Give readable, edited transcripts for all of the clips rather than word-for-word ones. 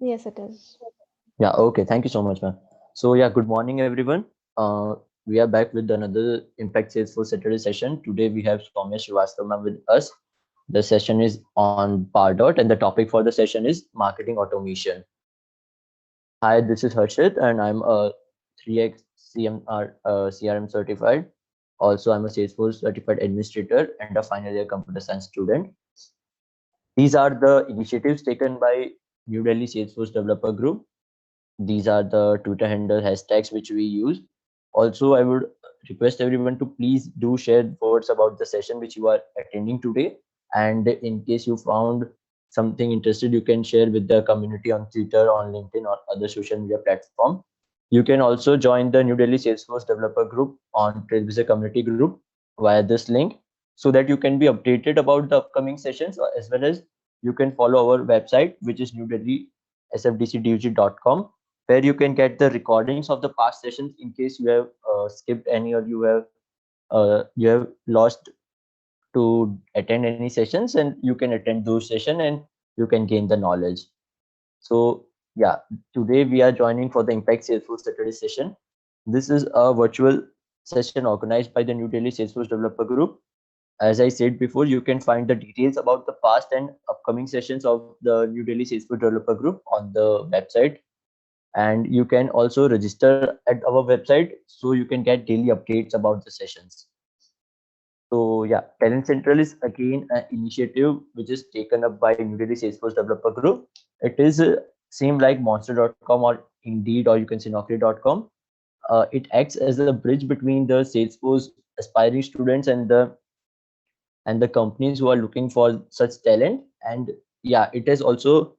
Yes, it is. Yeah, okay. Thank you so much, ma'am. So, yeah, good morning, everyone. We are back with another Impact Sales for Saturday session. Today, we have Soumya Srivastava ma'am with us. The session is on Pardot, and the topic for the session is marketing automation. Hi, this is Harshit, and I'm a 3x CRM certified. Also, I'm a Salesforce certified administrator and a final year computer science student. These are the initiatives taken by New Delhi Salesforce Developer Group. These are the Twitter handle hashtags which we use. Also, I would request everyone to please do share words about the session which you are attending today. And in case you found something interested, you can share with the community on Twitter, on LinkedIn, or other social media platform. You can also join the New Delhi Salesforce Developer Group on Trailblazer Community Group via this link so that you can be updated about the upcoming sessions, as well as you can follow our website, which is New Delhi sfdcdug.com, where you can get the recordings of the past sessions in case you have skipped any, or you have lost to attend any sessions, and you can attend those sessions and you can gain the knowledge. So yeah, today we are joining for the Impact Salesforce Saturday session. This is a virtual session organized by the New Delhi Salesforce Developer Group. As I said before, you can find the details about the past and upcoming sessions of the New Delhi Salesforce Developer Group on the website, and you can also register at our website so you can get daily updates about the sessions. So yeah, Talent Central is again an initiative which is taken up by New Delhi Salesforce Developer Group. It is same like Monster.com or Indeed, or you can say Naukri.com. It acts as a bridge between the Salesforce aspiring students and the companies who are looking for such talent. And yeah, it has also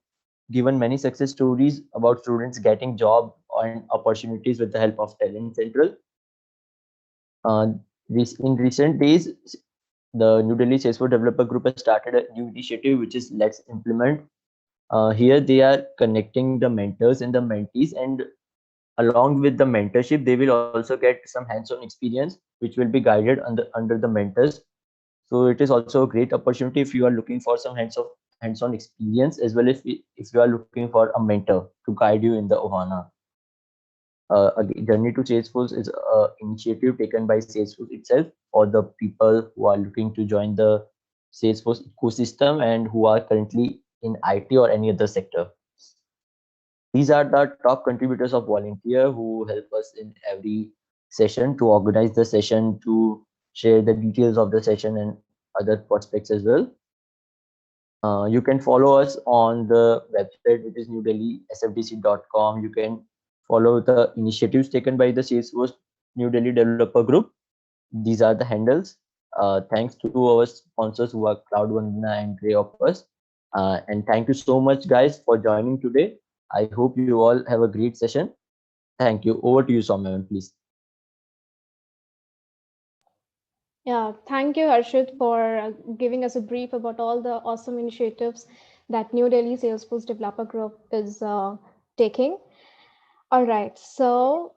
given many success stories about students getting job and opportunities with the help of Talent Central. In recent days, the New Delhi Salesforce Developer Group has started a new initiative, which is Let's Implement. Here they are connecting the mentors and the mentees, and along with the mentorship, they will also get some hands-on experience, which will be guided under the mentors. So it is also a great opportunity if you are looking for some hands-on experience, as well as if you are looking for a mentor to guide you in the Ohana. Again, Journey to Salesforce is a initiative taken by Salesforce itself for the people who are looking to join the Salesforce ecosystem and who are currently in IT or any other sector. These are the top contributors of volunteer who help us in every session to organize the session, to share the details of the session and other prospects as well. You can follow us on the website, which is newdelhisfdc.com. You can follow the initiatives taken by the Salesforce New Delhi Developer Group. These are the handles. Thanks to our sponsors who are Cloud Vandana and Grey Opus. And thank you so much, guys, for joining today. I hope you all have a great session. Thank you. Over to you, Soumya, please. Yeah, thank you, Harshit, for giving us a brief about all the awesome initiatives that New Delhi Salesforce Developer Group is taking. All right, so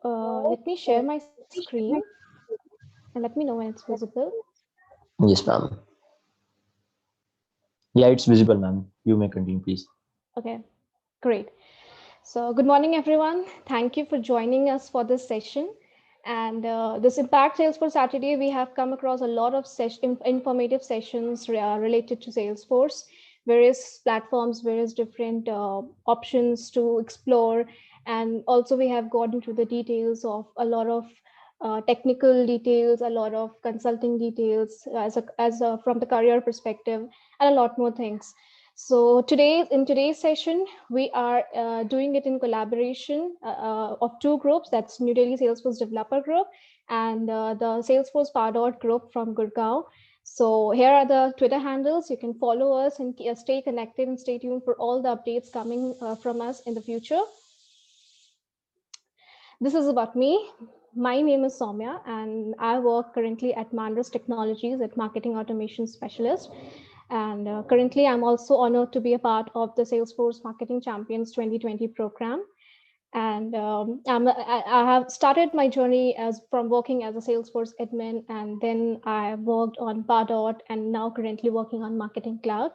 let me share my screen and let me know when it's visible. Yes, ma'am. Yeah, it's visible, ma'am. You may continue, please. Okay, great. So, good morning, everyone. Thank you for joining us for this session. And this Impact Salesforce Saturday, we have come across a lot of informative sessions related to Salesforce, various platforms, various different options to explore. And also, we have got into the details of a lot of technical details, a lot of consulting details from the career perspective, and a lot more things. So in today's session, we are doing it in collaboration of two groups. That's New Delhi Salesforce Developer Group and the Salesforce Pardot Group from Gurgaon. So here are the Twitter handles. You can follow us and stay connected and stay tuned for all the updates coming from us in the future. This is about me. My name is Soumya, and I work currently at Mandras Technologies as Marketing Automation Specialist. And currently, I'm also honored to be a part of the Salesforce Marketing Champions 2020 program. And I have started my journey as from working as a Salesforce admin, and then I worked on Pardot, and now currently working on Marketing Cloud.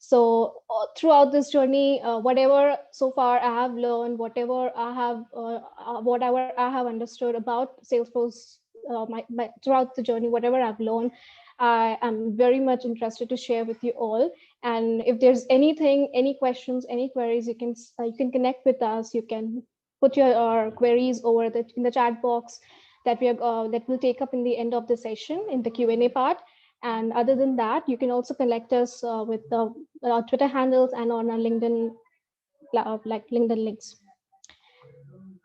So throughout this journey, whatever so far I have learned, whatever I have understood about Salesforce, throughout the journey, whatever I've learned, I am very much interested to share with you all. And if there's anything, any questions, any queries, you can connect with us. You can put your queries over in the chat box that will take up in the end of the session in the Q&A part. And other than that, you can also connect us with the Twitter handles and on our LinkedIn, like LinkedIn links.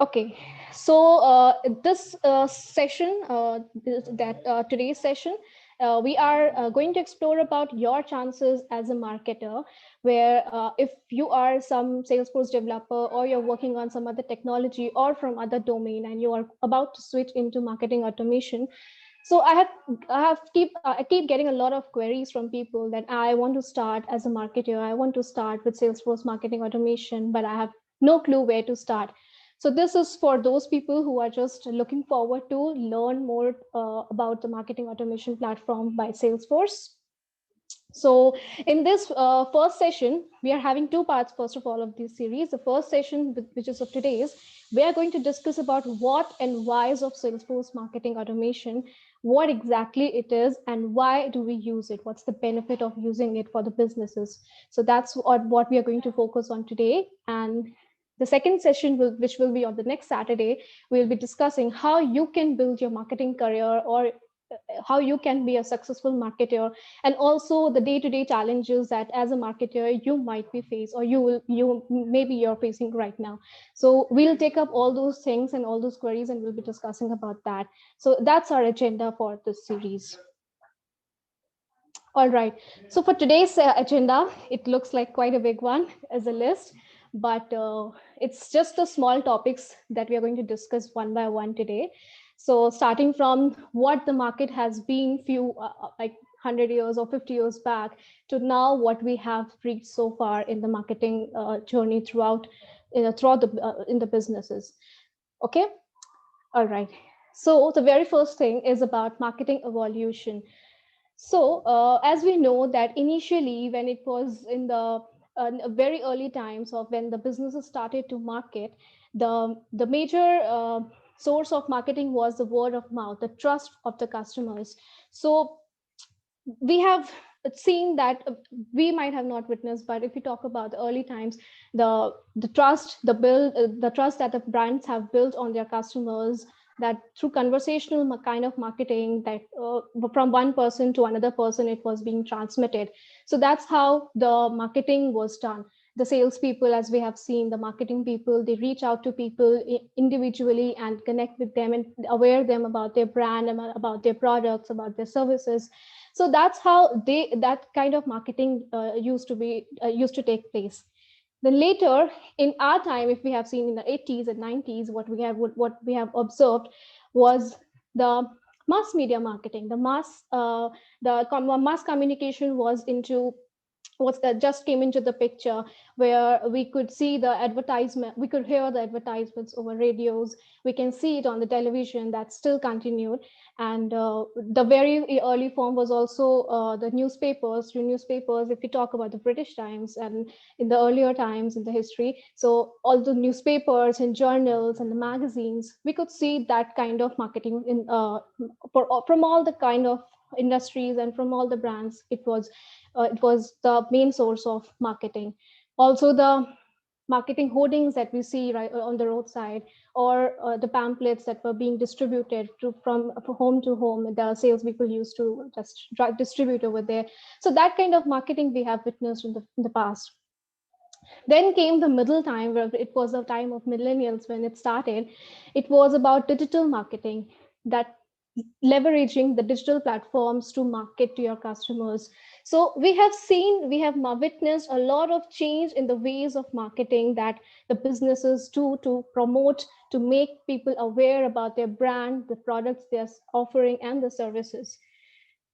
Okay, so this session, today's session, we are going to explore about your chances as a marketer, where if you are some Salesforce developer or you're working on some other technology or from other domain and you are about to switch into marketing automation. So I keep getting a lot of queries from people that I want to start as a marketer. I want to start with Salesforce marketing automation, but I have no clue where to start. So this is for those people who are just looking forward to learn more about the marketing automation platform by Salesforce. So in this first session, we are having two parts, first of all, of this series. The first session, which is of today's, we are going to discuss about what and whys of Salesforce marketing automation, what exactly it is, and why do we use it? What's the benefit of using it for the businesses? So that's what we are going to focus on today. And the second session, which will be on the next Saturday, we'll be discussing how you can build your marketing career, or how you can be a successful marketer, and also the day-to-day challenges that as a marketer you might be faced, or maybe you're facing right now. So we'll take up all those things and all those queries, and we'll be discussing about that. So that's our agenda for this series. All right, so for today's agenda, it looks like quite a big one as a list, but it's just the small topics that we are going to discuss one by one today. So starting from what the market has been like 100 years or 50 years back to now what we have reached so far in the marketing journey throughout in the businesses. Okay, all right. So the very first thing is about marketing evolution. So as we know that initially when it was in the very early times of when the businesses started to market, the major source of marketing was the word of mouth, the trust of the customers. So we have seen that we might have not witnessed, but if we talk about the early times, the trust, the trust that the brands have built on their customers, that through conversational kind of marketing, that from one person to another person, it was being transmitted. So that's how the marketing was done. The salespeople, as we have seen, the marketing people, they reach out to people individually and connect with them and aware them about their brand, about their products, about their services. So that's how that kind of marketing used to take place. Then later in our time, if we have seen in the 80s and 90s, what we have observed was the mass media marketing. The mass communication was into just came into the picture, where we could see the advertisement, we could hear the advertisements over radios, we can see it on the television. That still continued. And the very early form was also the newspapers. Through newspapers, if we talk about the British Times and in the earlier times in the history, so all the newspapers and journals and the magazines, we could see that kind of marketing from all the kind of industries and from all the brands. It was the main source of marketing. Also the marketing hoardings that we see right on the roadside, or the pamphlets that were being distributed from home to home, the salespeople used to just distribute over there. So that kind of marketing we have witnessed in the past. Then came the middle time, where it was the time of millennials when it started. It was about digital marketing, that leveraging the digital platforms to market to your customers. So we have witnessed a lot of change in the ways of marketing that the businesses do to promote, to make people aware about their brand, the products they're offering, and the services.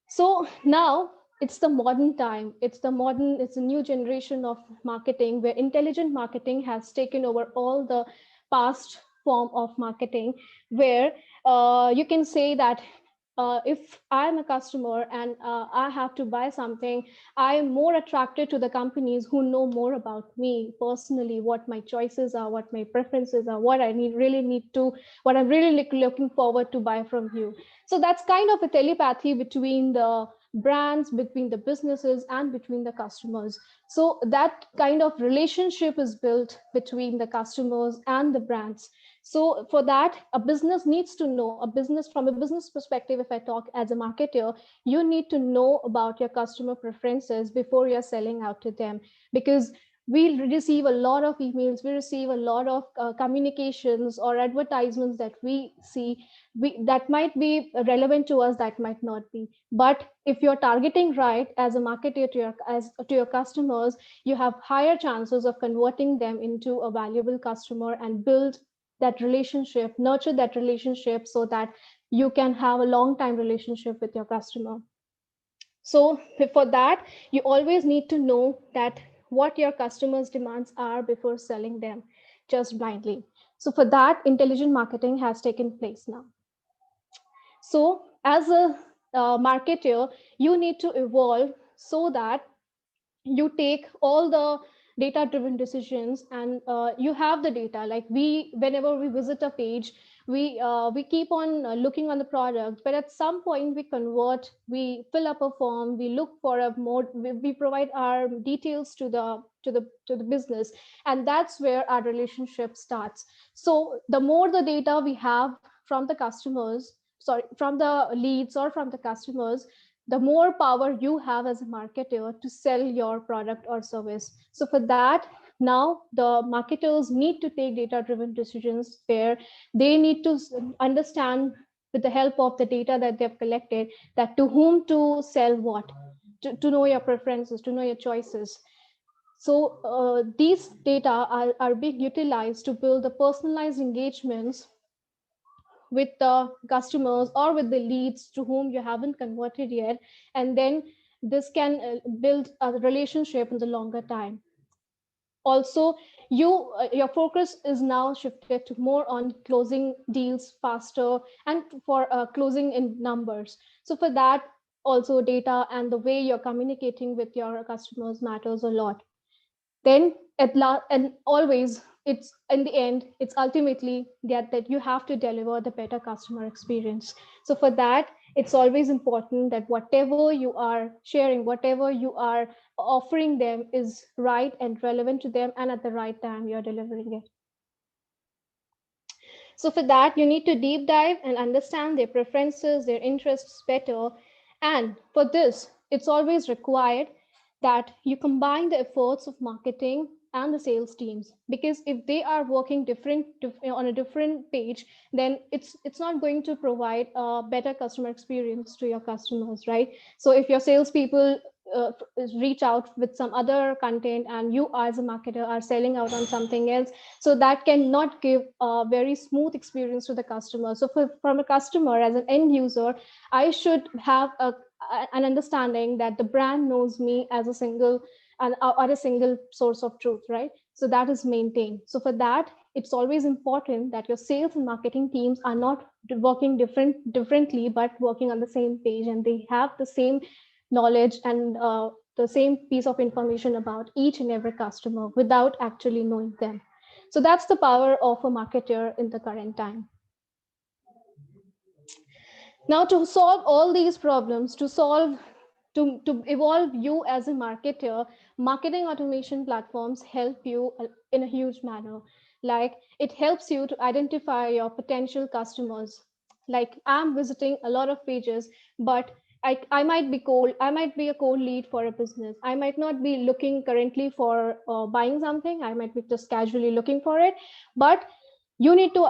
So now it's the modern time. It's a new generation of marketing, where intelligent marketing has taken over all the past form of marketing, where you can say that if I'm a customer and I have to buy something, I am more attracted to the companies who know more about me personally, what my choices are, what my preferences are, what I really need to, what I'm really looking forward to buy from you. So that's kind of a telepathy between the brands, between the businesses, and between the customers. So that kind of relationship is built between the customers and the brands. So for that, a business needs to know, a business from a business perspective, if I talk as a marketer, you need to know about your customer preferences before you're selling out to them. Because we receive a lot of emails, we receive a lot of communications or advertisements that we see, that might be relevant to us, that might not be. But if you're targeting right as a marketer to your customers, you have higher chances of converting them into a valuable customer and build that relationship, nurture that relationship so that you can have a long time relationship with your customer. So for that, you always need to know that what your customers' demands are before selling them just blindly. So for that, intelligent marketing has taken place now. So as a marketer, you need to evolve so that you take all the data driven decisions, and you have the data. Like whenever we visit a page, we keep on looking on the product, but at some point we convert, we fill up a form, we look for a more, we provide our details to the business, and that's where our relationship starts. So the more the data we have from the customers, sorry, from the leads or from the customers, the more power you have as a marketer to sell your product or service. So for that, now the marketers need to take data driven decisions where they need to understand, with the help of the data that they've collected, that to whom to sell what, to know your preferences, to know your choices. So these data are being utilized to build the personalized engagements with the customers or with the leads to whom you haven't converted yet, and then this can build a relationship in the longer time. Also, your focus is now shifted to more on closing deals faster and for closing in numbers. So for that, also data and the way you're communicating with your customers matters a lot. Then and always, it's in the end, it's ultimately that you have to deliver the better customer experience. So for that, it's always important that whatever you are sharing, whatever you are offering them is right and relevant to them, and at the right time you're delivering it. So for that, you need to deep dive and understand their preferences, their interests better. And for this, it's always required that you combine the efforts of marketing and the sales teams, because if they are working on a different page, then it's not going to provide a better customer experience to your customers, right? So if your salespeople reach out with some other content and you as a marketer are selling out on something else, so that cannot give a very smooth experience to the customer. So from a customer, as an end user, I should have an understanding that the brand knows me as a single and or a single source of truth, right? So that is maintained. So for that, it's always important that your sales and marketing teams are not working differently, but working on the same page, and they have the same knowledge and the same piece of information about each and every customer without actually knowing them. So that's the power of a marketer in the current time. Now, to solve all these problems, to evolve you as a marketer, marketing automation platforms help you in a huge manner. Like, it helps you to identify your potential customers. Like, I'm visiting a lot of pages, but I might be cold. I might be a cold lead for a business. I might not be looking currently for buying something. I might be just casually looking for it. But you need to,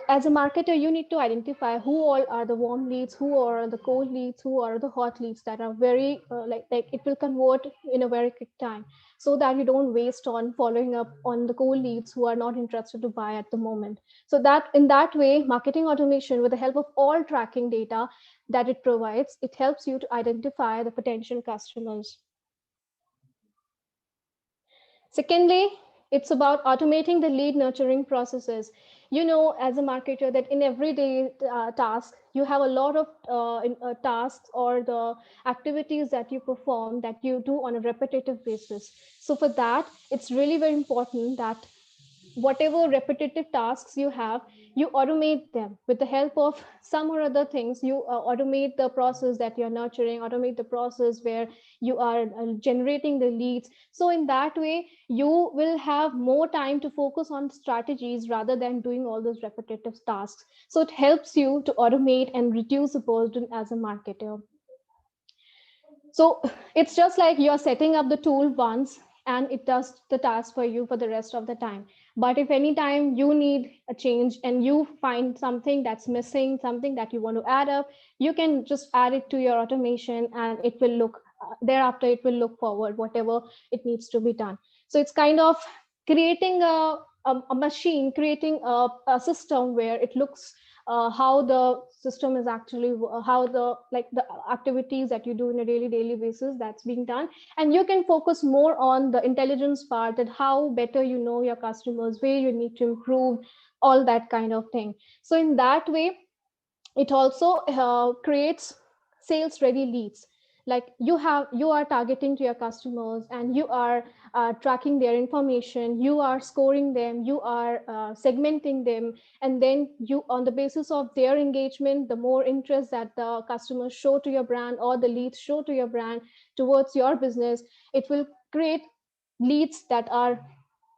as a marketer, you need to identify who all are the warm leads, who are the cold leads, who are the hot leads that are very like it will convert in a very quick time, so that you don't waste on following up on the cold leads who are not interested to buy at the moment. So that in that way, marketing automation, with the help of all tracking data that it provides, it helps you to identify the potential customers. Secondly, It's about automating the lead nurturing processes. You know, as a marketer, that in everyday task, you have a lot of tasks or the activities that you perform that you do on a repetitive basis. So for that, it's really very important that whatever repetitive tasks you have, you automate them with the help of some or other things. You automate the process that you're nurturing, automate the process where you are generating the leads. So in that way, you will have more time to focus on strategies rather than doing all those repetitive tasks. So it helps you to automate and reduce the burden as a marketer. So it's just like you're setting up the tool once and it does the task for you for the rest of the time. But if any time you need a change and you find something that's missing, something that you want to add up, you can just add it to your automation and it will look, thereafter, it will look forward, whatever it needs to be done. So it's kind of creating a machine, creating a system where it looks how the system is actually how the like the activities that you do in a daily basis that's being done, and you can focus more on the intelligence part, that how better you know your customers, where you need to improve, all that kind of thing. So in that way, it also creates sales ready leads. Like you are targeting to your customers and you are tracking their information, you are scoring them, you are segmenting them, and then you, on the basis of their engagement, the more interest that the customers show to your brand or the leads show to your brand towards your business, it will create leads that are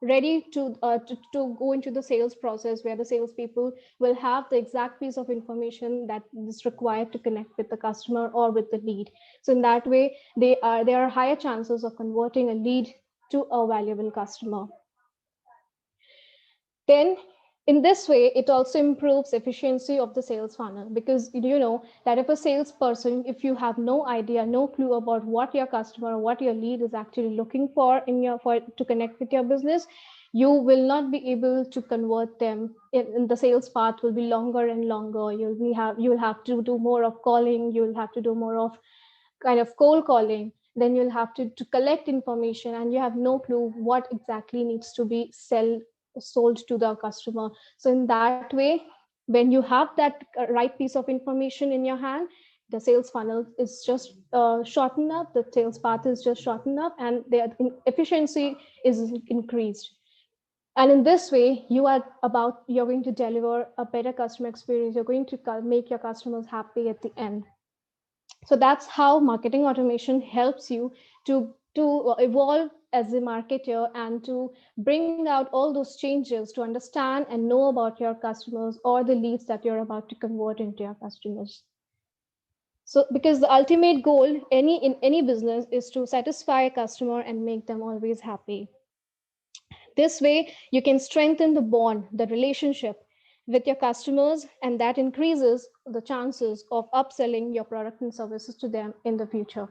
ready to go into the sales process, where the salespeople will have the exact piece of information that is required to connect with the customer or with the lead. So in that way, there are higher chances of converting a lead to a valuable customer. Then in this way, it also improves efficiency of the sales funnel, because you know that if a salesperson, if you have no idea, no clue about what your customer or what your lead is actually looking for in your for to connect with your business, you will not be able to convert them. In the sales path will be longer and longer. You'll have to do more of calling, you'll have to do more of kind of cold calling, then you'll have to collect information, and you have no clue what exactly needs to be sold to the customer. So in that way, when you have that right piece of information in your hand, the sales funnel is just shortened up, the sales path is just shortened up, and the efficiency is increased. And in this way, you're going to deliver a better customer experience, you're going to make your customers happy at the end. So that's how marketing automation helps you to evolve as a marketer and to bring out all those changes, to understand and know about your customers or the leads that you're about to convert into your customers. So because the ultimate goal in any business is to satisfy a customer and make them always happy. This way, you can strengthen the bond, the relationship with your customers, and that increases the chances of upselling your product and services to them in the future.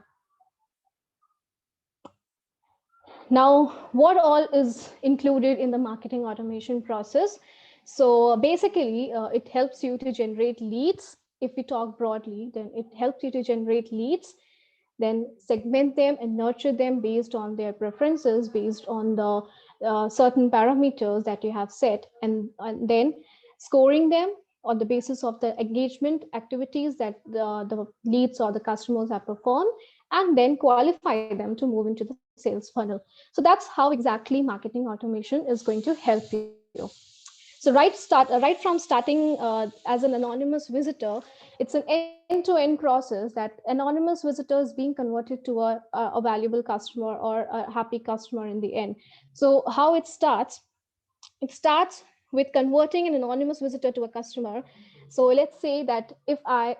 Now, what all is included in the marketing automation process? So basically, it helps you to generate leads. If we talk broadly, then it helps you to generate leads, then segment them and nurture them based on their preferences, based on the certain parameters that you have set, and then scoring them on the basis of the engagement activities that the leads or the customers have performed, and then qualify them to move into the sales funnel. So that's how exactly marketing automation is going to help you. So right from starting as an anonymous visitor, it's an end-to-end process that anonymous visitors being converted to a valuable customer or a happy customer in the end. So how it starts? It starts with converting an anonymous visitor to a customer. So let's say that if I'm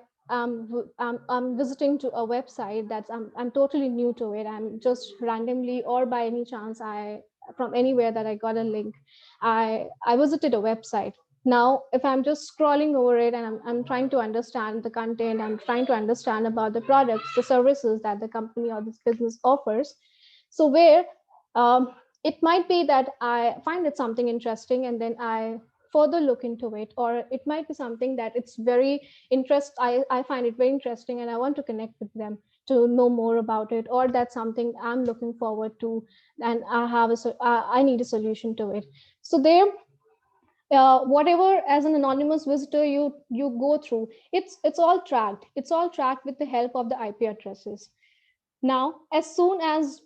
visiting to a website that's I'm totally new to it. I'm just randomly or by any chance from anywhere that I got a link. I visited a website. Now, if I'm just scrolling over it and I'm trying to understand the content, I'm trying to understand about the products, the services that the company or this business offers. So where it might be that I find it something interesting and then I further look into it, or it might be something that it's very I find it very interesting and I want to connect with them to know more about it, or that's something I'm looking forward to, and I need a solution to it. So there, whatever as an anonymous visitor you go through, it's all tracked. It's all tracked with the help of the IP addresses. Now, as soon as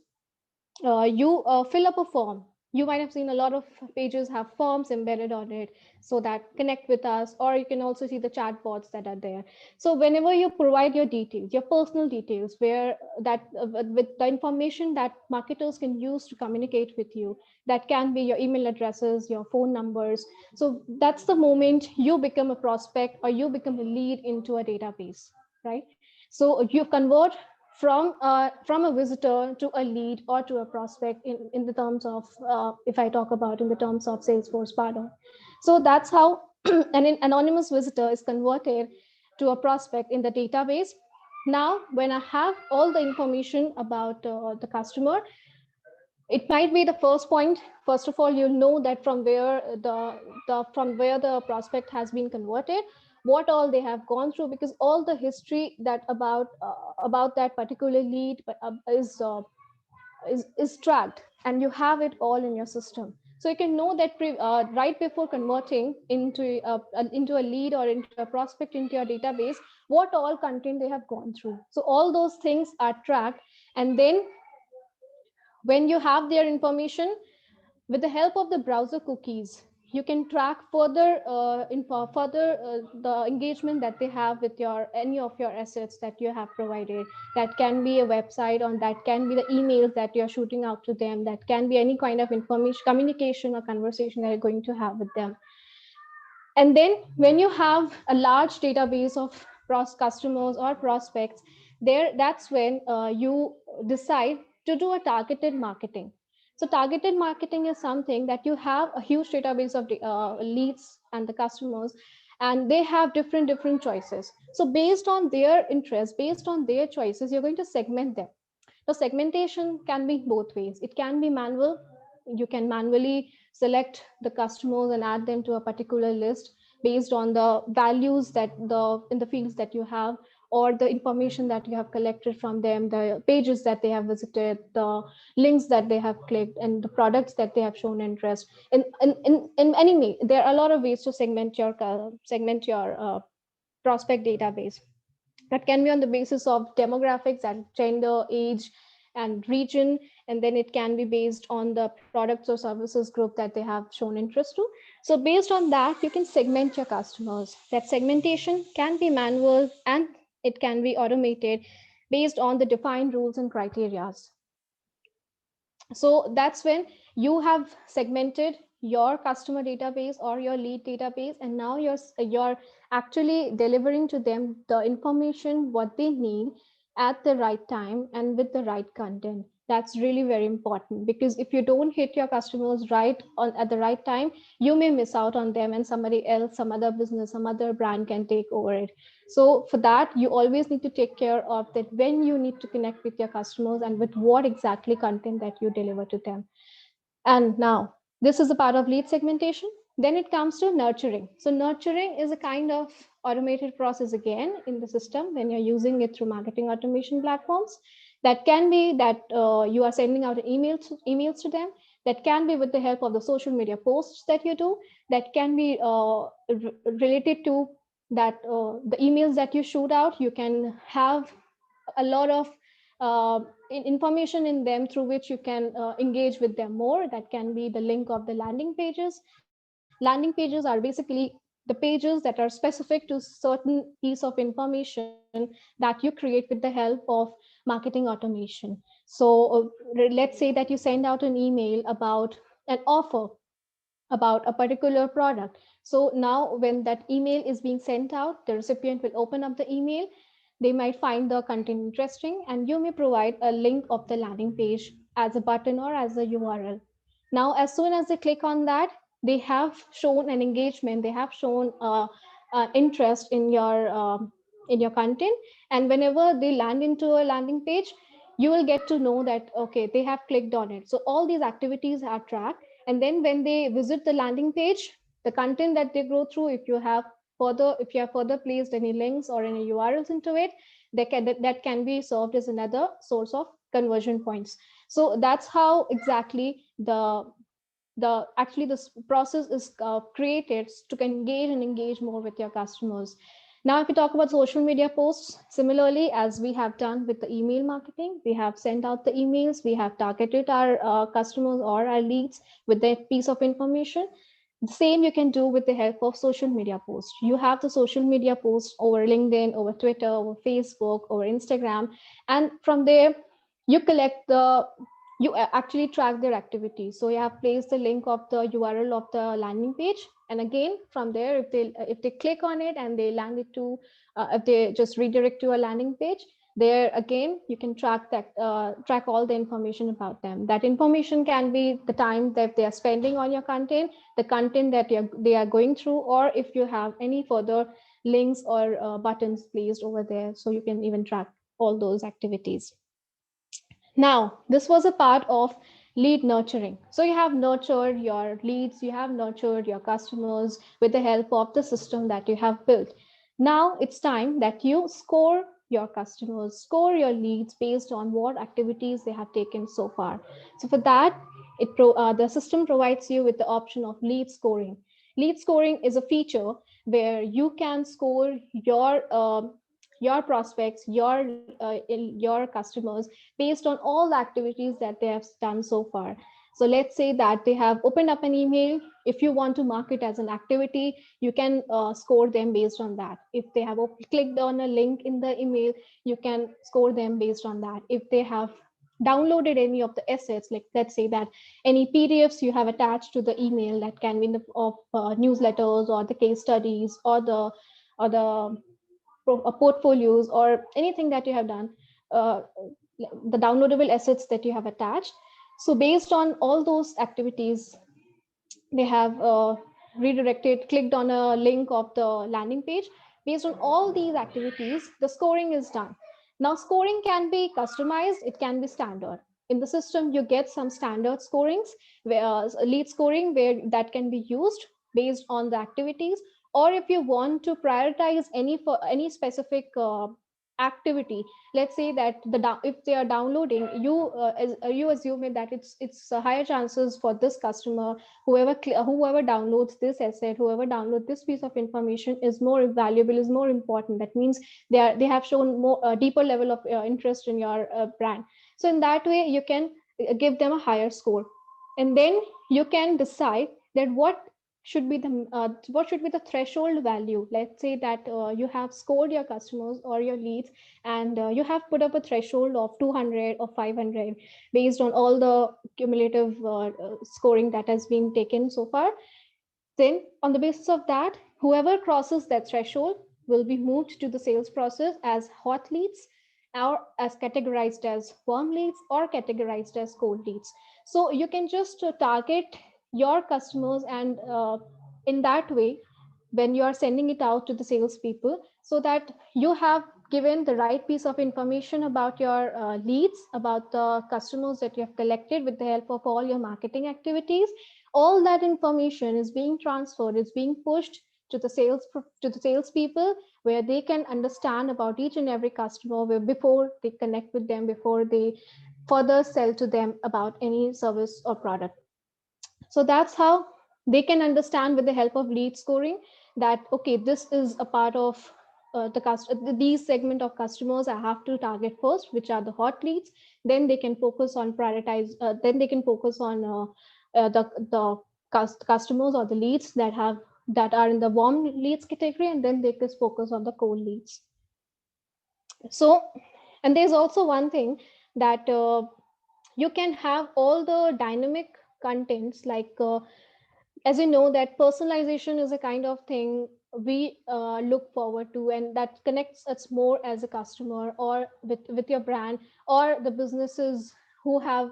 you fill up a form, you might have seen a lot of pages have forms embedded on it, so that connect with us, or you can also see the chatbots that are there. So whenever you provide your details, your personal details, where that with the information that marketers can use to communicate with you, that can be your email addresses, your phone numbers. So that's the moment you become a prospect or you become a lead into a database, right? So you convert from a visitor to a lead or to a prospect in the terms of, if I talk about in the terms of Salesforce Pardon. So that's how an anonymous visitor is converted to a prospect in the database. Now, when I have all the information about the customer, it might be the first point. First of all, you'll know that from where the prospect has been converted, what all they have gone through, because all the history that about that particular lead is tracked, and you have it all in your system. So you can know that right before converting into a lead or into a prospect into your database, what all content they have gone through. So all those things are tracked, and then when you have their information, with the help of the browser cookies, you can track further the engagement that they have with your any of your assets that you have provided. That can be a website, or that can be the emails that you're shooting out to them. That can be any kind of information, communication, or conversation that you're going to have with them. And then when you have a large database of customers or prospects, that's when you decide to do a targeted marketing. So targeted marketing is something that you have a huge database of leads and the customers, and they have different choices. So based on their interests, based on their choices, you're going to segment them. So segmentation can be both ways. It can be manual. You can manually select the customers and add them to a particular list based on the values that in the fields that you have, or the information that you have collected from them, the pages that they have visited, the links that they have clicked, and the products that they have shown interest in any way. There are a lot of ways to segment your prospect database. That can be on the basis of demographics and gender, age, and region. And then it can be based on the products or services group that they have shown interest to. So based on that, you can segment your customers. That segmentation can be manual and it can be automated based on the defined rules and criteria. So that's when you have segmented your customer database or your lead database, and now you're actually delivering to them the information what they need at the right time and with the right content. That's really very important, because if you don't hit your customers right on at the right time, you may miss out on them, and somebody else, some other business, some other brand can take over it. So for that, you always need to take care of that, when you need to connect with your customers and with what exactly content that you deliver to them. And now this is a part of lead segmentation. Then it comes to nurturing. So nurturing is a kind of automated process again in the system when you're using it through marketing automation platforms. That can be that you are sending out emails to them. That can be with the help of the social media posts that you do. That can be related to that the emails that you shoot out. You can have a lot of information in them through which you can engage with them more. That can be the link of the landing pages. Landing pages are basically the pages that are specific to certain piece of information that you create with the help of marketing automation. So let's say that you send out an email about an offer about a particular product. So now when that email is being sent out, the recipient will open up the email. They might find the content interesting, and you may provide a link of the landing page as a button or as a URL. Now, as soon as they click on that, they have shown an engagement. They have shown interest in your content, and whenever they land into a landing page, you will get to know that okay, they have clicked on it. So all these activities are tracked, and then when they visit the landing page, the content that they go through, if you have further placed any links or any URLs into it, that can be served as another source of conversion points. So that's how exactly the actually this process is created to engage more with your customers. Now, if we talk about social media posts, similarly, as we have done with the email marketing, we have sent out the emails, we have targeted our customers or our leads with that piece of information. The same you can do with the help of social media posts. You have the social media posts over LinkedIn, over Twitter, over Facebook, over Instagram, and from there you collect the you actually track their activity. So you have placed the link of the URL of the landing page, and again from there, if they click on it and they land it to if they just redirect to a landing page, there again you can track all the information about them. That information can be the time that they are spending on your content, the content that they are going through, or if you have any further links or buttons placed over there, so you can even track all those activities. Now, this was a part of lead nurturing. So you have nurtured your leads, you have nurtured your customers with the help of the system that you have built. Now it's time that you score your customers, score your leads based on what activities they have taken so far. So for that, the system provides you with the option of lead scoring. Lead scoring is a feature where you can score your prospects, your customers based on all the activities that they have done so far. So let's say that they have opened up an email. If you want to mark it as an activity, you can score them based on that. If they have clicked on a link in the email, you can score them based on that. If they have downloaded any of the assets, like let's say that any PDFs you have attached to the email, that can be in the of newsletters or the case studies or the portfolios or anything that you have done, uh, the downloadable assets that you have attached. So based on all those activities, they have redirected, clicked on a link of the landing page. Based on all these activities, the scoring is done. Now, scoring can be customized, it can be standard. In the system, you get some standard scorings, where lead scoring, where that can be used based on the activities. Or if you want to prioritize any specific activity, let's say that if they are downloading, you assume it that it's higher chances for this customer, whoever downloads this asset, whoever downloads this piece of information is more valuable, is more important. That means they have shown more deeper level of interest in your brand. So in that way, you can give them a higher score, and then you can decide that what should be the threshold value. Let's say that you have scored your customers or your leads, and you have put up a threshold of 200 or 500 based on all the cumulative scoring that has been taken so far. Then on the basis of that, whoever crosses that threshold will be moved to the sales process as hot leads, or as categorized as warm leads, or categorized as cold leads. So you can just target your customers, and in that way, when you are sending it out to the salespeople, so that you have given the right piece of information about your leads, about the customers that you have collected with the help of all your marketing activities. All that information is being transferred, is being pushed to the salespeople, where they can understand about each and every customer, where before they connect with them, before they further sell to them about any service or product. So that's how they can understand with the help of lead scoring that, okay, this is a part of these segment of customers I have to target first, which are the hot leads. Then they can focus on then they can focus on the customers or the leads that are in the warm leads category, and then they can focus on the cold leads. So, and there's also one thing that you can have all the dynamic contents, like as you know that personalization is a kind of thing we look forward to, and that connects us more as a customer, or with your brand, or the businesses who have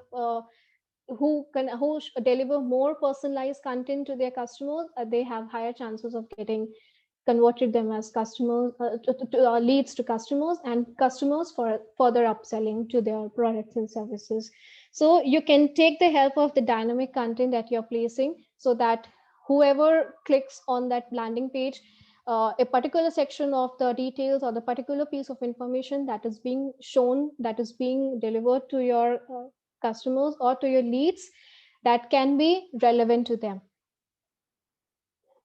deliver more personalized content to their customers. They have higher chances of getting converted them as customers, leads to customers, and customers for further upselling to their products and services. So you can take the help of the dynamic content that you're placing, so that whoever clicks on that landing page a particular section of the details or the particular piece of information that is being shown, that is being delivered to your customers or to your leads, that can be relevant to them,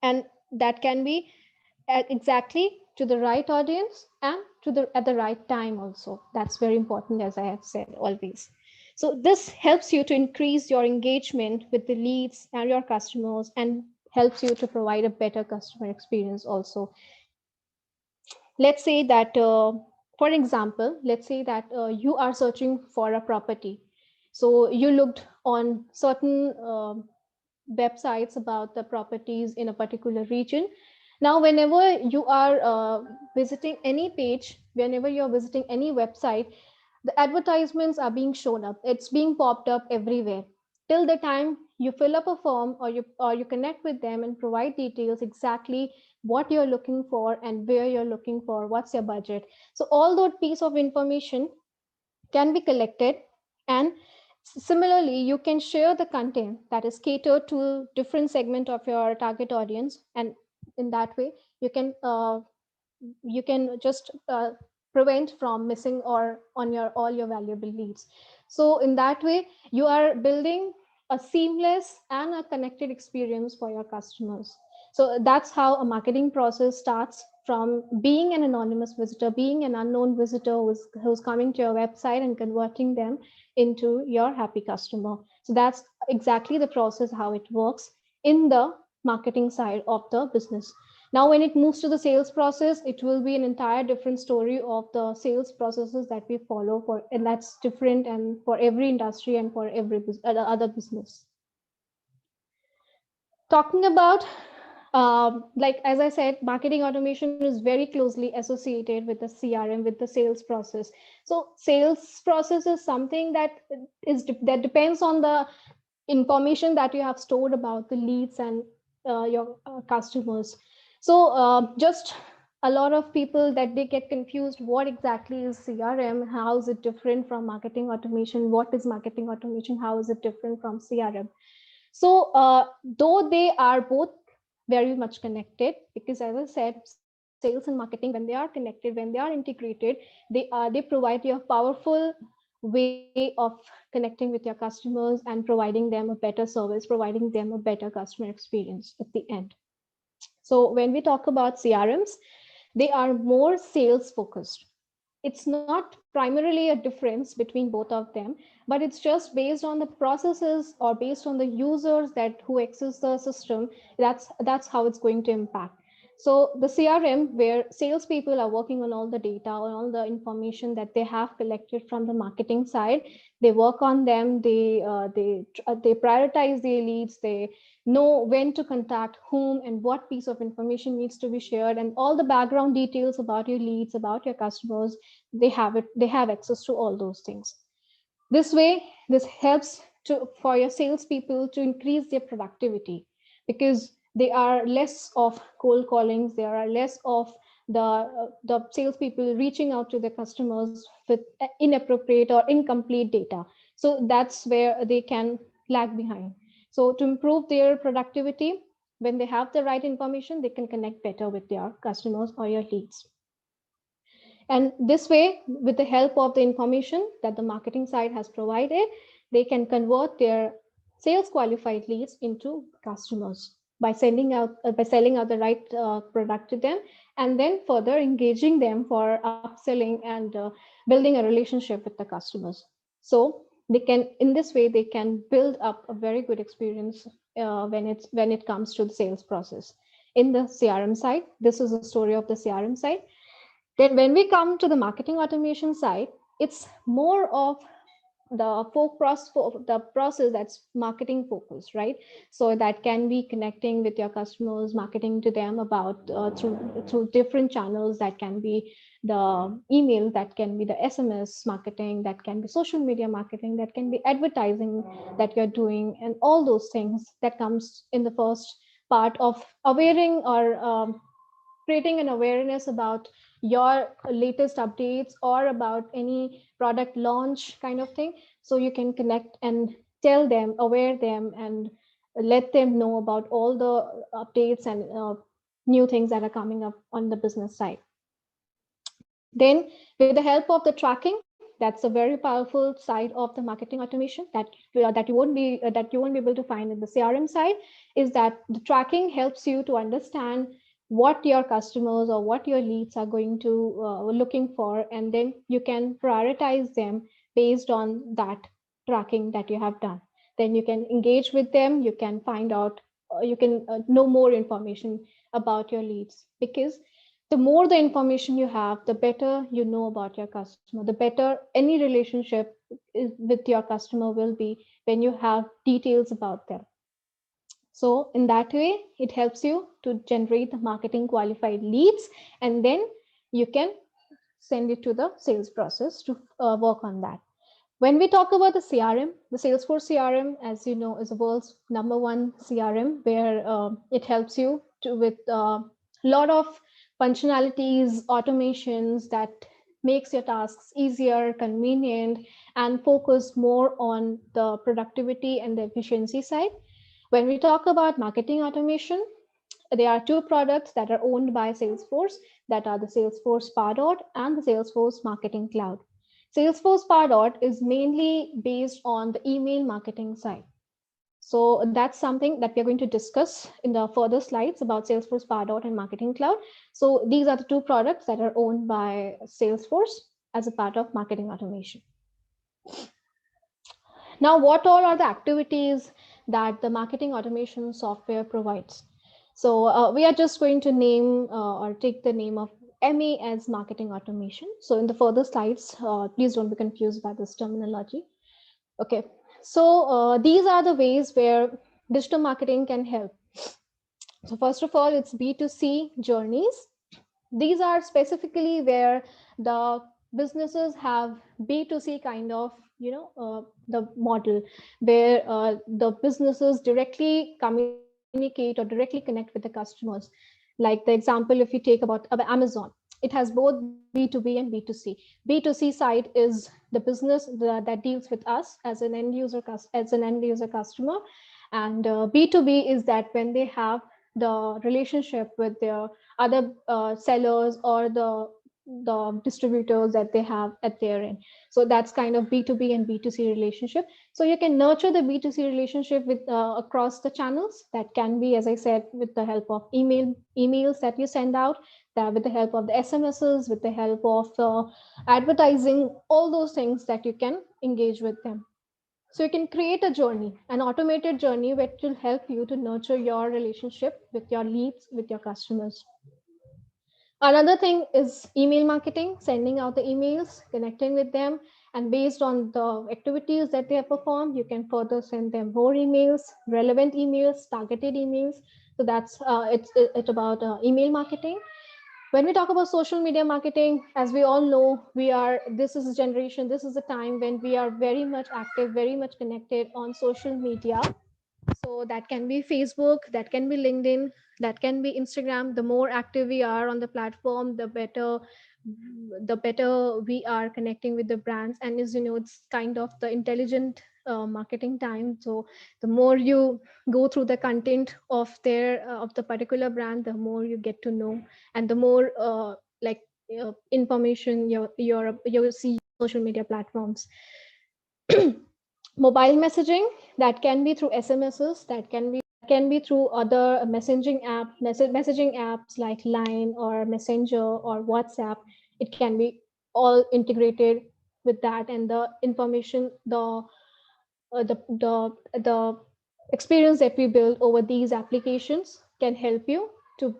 and that can be exactly to the right audience and to the at the right time also. That's very important, as I have said always. So this helps you to increase your engagement with the leads and your customers, and helps you to provide a better customer experience also. Let's say that for example, let's say that you are searching for a property. So you looked on certain websites about the properties in a particular region. Now, whenever you are visiting any page, whenever you're visiting any website, the advertisements are being shown up. It's being popped up everywhere. Till the time you fill up a form, or you connect with them and provide details exactly what you're looking for and where you're looking for, what's your budget. So all that piece of information can be collected, and similarly you can share the content that is catered to different segment of your target audience, and in that way you can just prevent from missing or on your all your valuable leads. So in that way you are building a seamless and a connected experience for your customers. So that's how a marketing process starts, from being an anonymous visitor, being an unknown visitor who's coming to your website, and converting them into your happy customer. So that's exactly the process how it works in the marketing side of the business. Now, when it moves to the sales process, it will be an entire different story of the sales processes that we follow for, and that's different and for every industry and for every other business. Talking about, like as I said, marketing automation is very closely associated with the CRM, with the sales process. So sales process is something that depends on the information that you have stored about the leads and your customers. So just a lot of people that they get confused, what exactly is CRM, how is it different from marketing automation, what is marketing automation, how is it different from CRM. So though they are both very much connected, because as I said, sales and marketing, when they are connected, when they are integrated, they provide you a powerful way of connecting with your customers and providing them a better service, providing them a better customer experience at the end. So when we talk about CRMs, they are more sales focused. It's not primarily a difference between both of them, but it's just based on the processes or based on the users that who access the system. That's how it's going to impact. So the CRM, where salespeople are working on all the data, on all the information that they have collected from the marketing side, they work on them. They prioritize their leads. They know when to contact whom and what piece of information needs to be shared, and all the background details about your leads, about your customers. They have access to all those things. This way, this helps for your salespeople to increase their productivity, because they are less of cold callings, there are less of the salespeople reaching out to their customers with inappropriate or incomplete data. So that's where they can lag behind. So to improve their productivity, when they have the right information, they can connect better with their customers or your leads. And this way, with the help of the information that the marketing side has provided, they can convert their sales qualified leads into customers by selling out the right product to them, and then further engaging them for upselling and building a relationship with the customers. So they can, in this way, they can build up a very good experience when it comes to the sales process. In the CRM side, this is a story of the CRM side. Then when we come to the marketing automation side, it's more of the process that's marketing focused, right? So that can be connecting with your customers, marketing to them about through different channels. That can be the email, that can be the SMS marketing, that can be social media marketing, that can be advertising that you're doing, and all those things that comes in the first part of awareing or creating an awareness about your latest updates or about any product launch kind of thing. So you can connect and tell them, aware them, and let them know about all the updates and new things that are coming up on the business side. Then with the help of the tracking, that's a very powerful side of the marketing automation that you won't be able to find in the CRM side, is that the tracking helps you to understand what your customers or what your leads are going to looking for, and then you can prioritize them based on that tracking that you have done. Then you can engage with them, you can find out, you can know more information about your leads, because the more the information you have, the better you know about your customer, the better any relationship with your customer will be when you have details about them. So in that way, it helps you to generate the marketing qualified leads, and then you can send it to the sales process to work on that. When we talk about the CRM, the Salesforce CRM, as you know, is the world's #1 CRM, where it helps you to, with a lot of functionalities, automations that makes your tasks easier, convenient, and focus more on the productivity and the efficiency side. When we talk about marketing automation, there are two products that are owned by Salesforce, that are the Salesforce Pardot and the Salesforce Marketing Cloud. Salesforce Pardot is mainly based on the email marketing side. So that's something that we're going to discuss in the further slides about Salesforce Pardot and Marketing Cloud. So these are the two products that are owned by Salesforce as a part of marketing automation. Now, what all are the activities that the marketing automation software provides? So we are just going to name or take the name of ME as marketing automation. So in the further slides, please don't be confused by this terminology. Okay, so these are the ways where digital marketing can help. So first of all, it's B2C journeys. These are specifically where the businesses have B2C kind of, the model, where the businesses directly communicate or directly connect with the customers. Like the example, if you take about Amazon, it has both B2B and B2C. B2C side is the business that deals with us as an end user customer, and B2B is that when they have the relationship with their other sellers or the distributors that they have at their end. So that's kind of B2B and B2C relationship. So you can nurture the B2C relationship with across the channels. That can be, as I said, with the help of emails that you send out, that with the help of the SMSs, with the help of advertising, all those things that you can engage with them. So you can create a journey, an automated journey, which will help you to nurture your relationship with your leads, with your customers. Another thing is email marketing, sending out the emails, connecting with them, and based on the activities that they have performed, you can further send them more emails, relevant emails, targeted emails. So that's it's about email marketing. When we talk about social media marketing, as we all know, this is a generation, this is a time when we are very much active, very much connected on social media. So that can be Facebook, that can be LinkedIn, that can be Instagram. The more active we are on the platform, the better we are connecting with the brands. And as you know, it's kind of the intelligent marketing time. So the more you go through the content of the particular brand, the more you get to know, and the more information you see social media platforms. Mobile messaging, that can be through SMSs, that can be through other messaging apps like Line or Messenger or WhatsApp. It can be all integrated with that, and the information, the experience that we build over these applications can help you to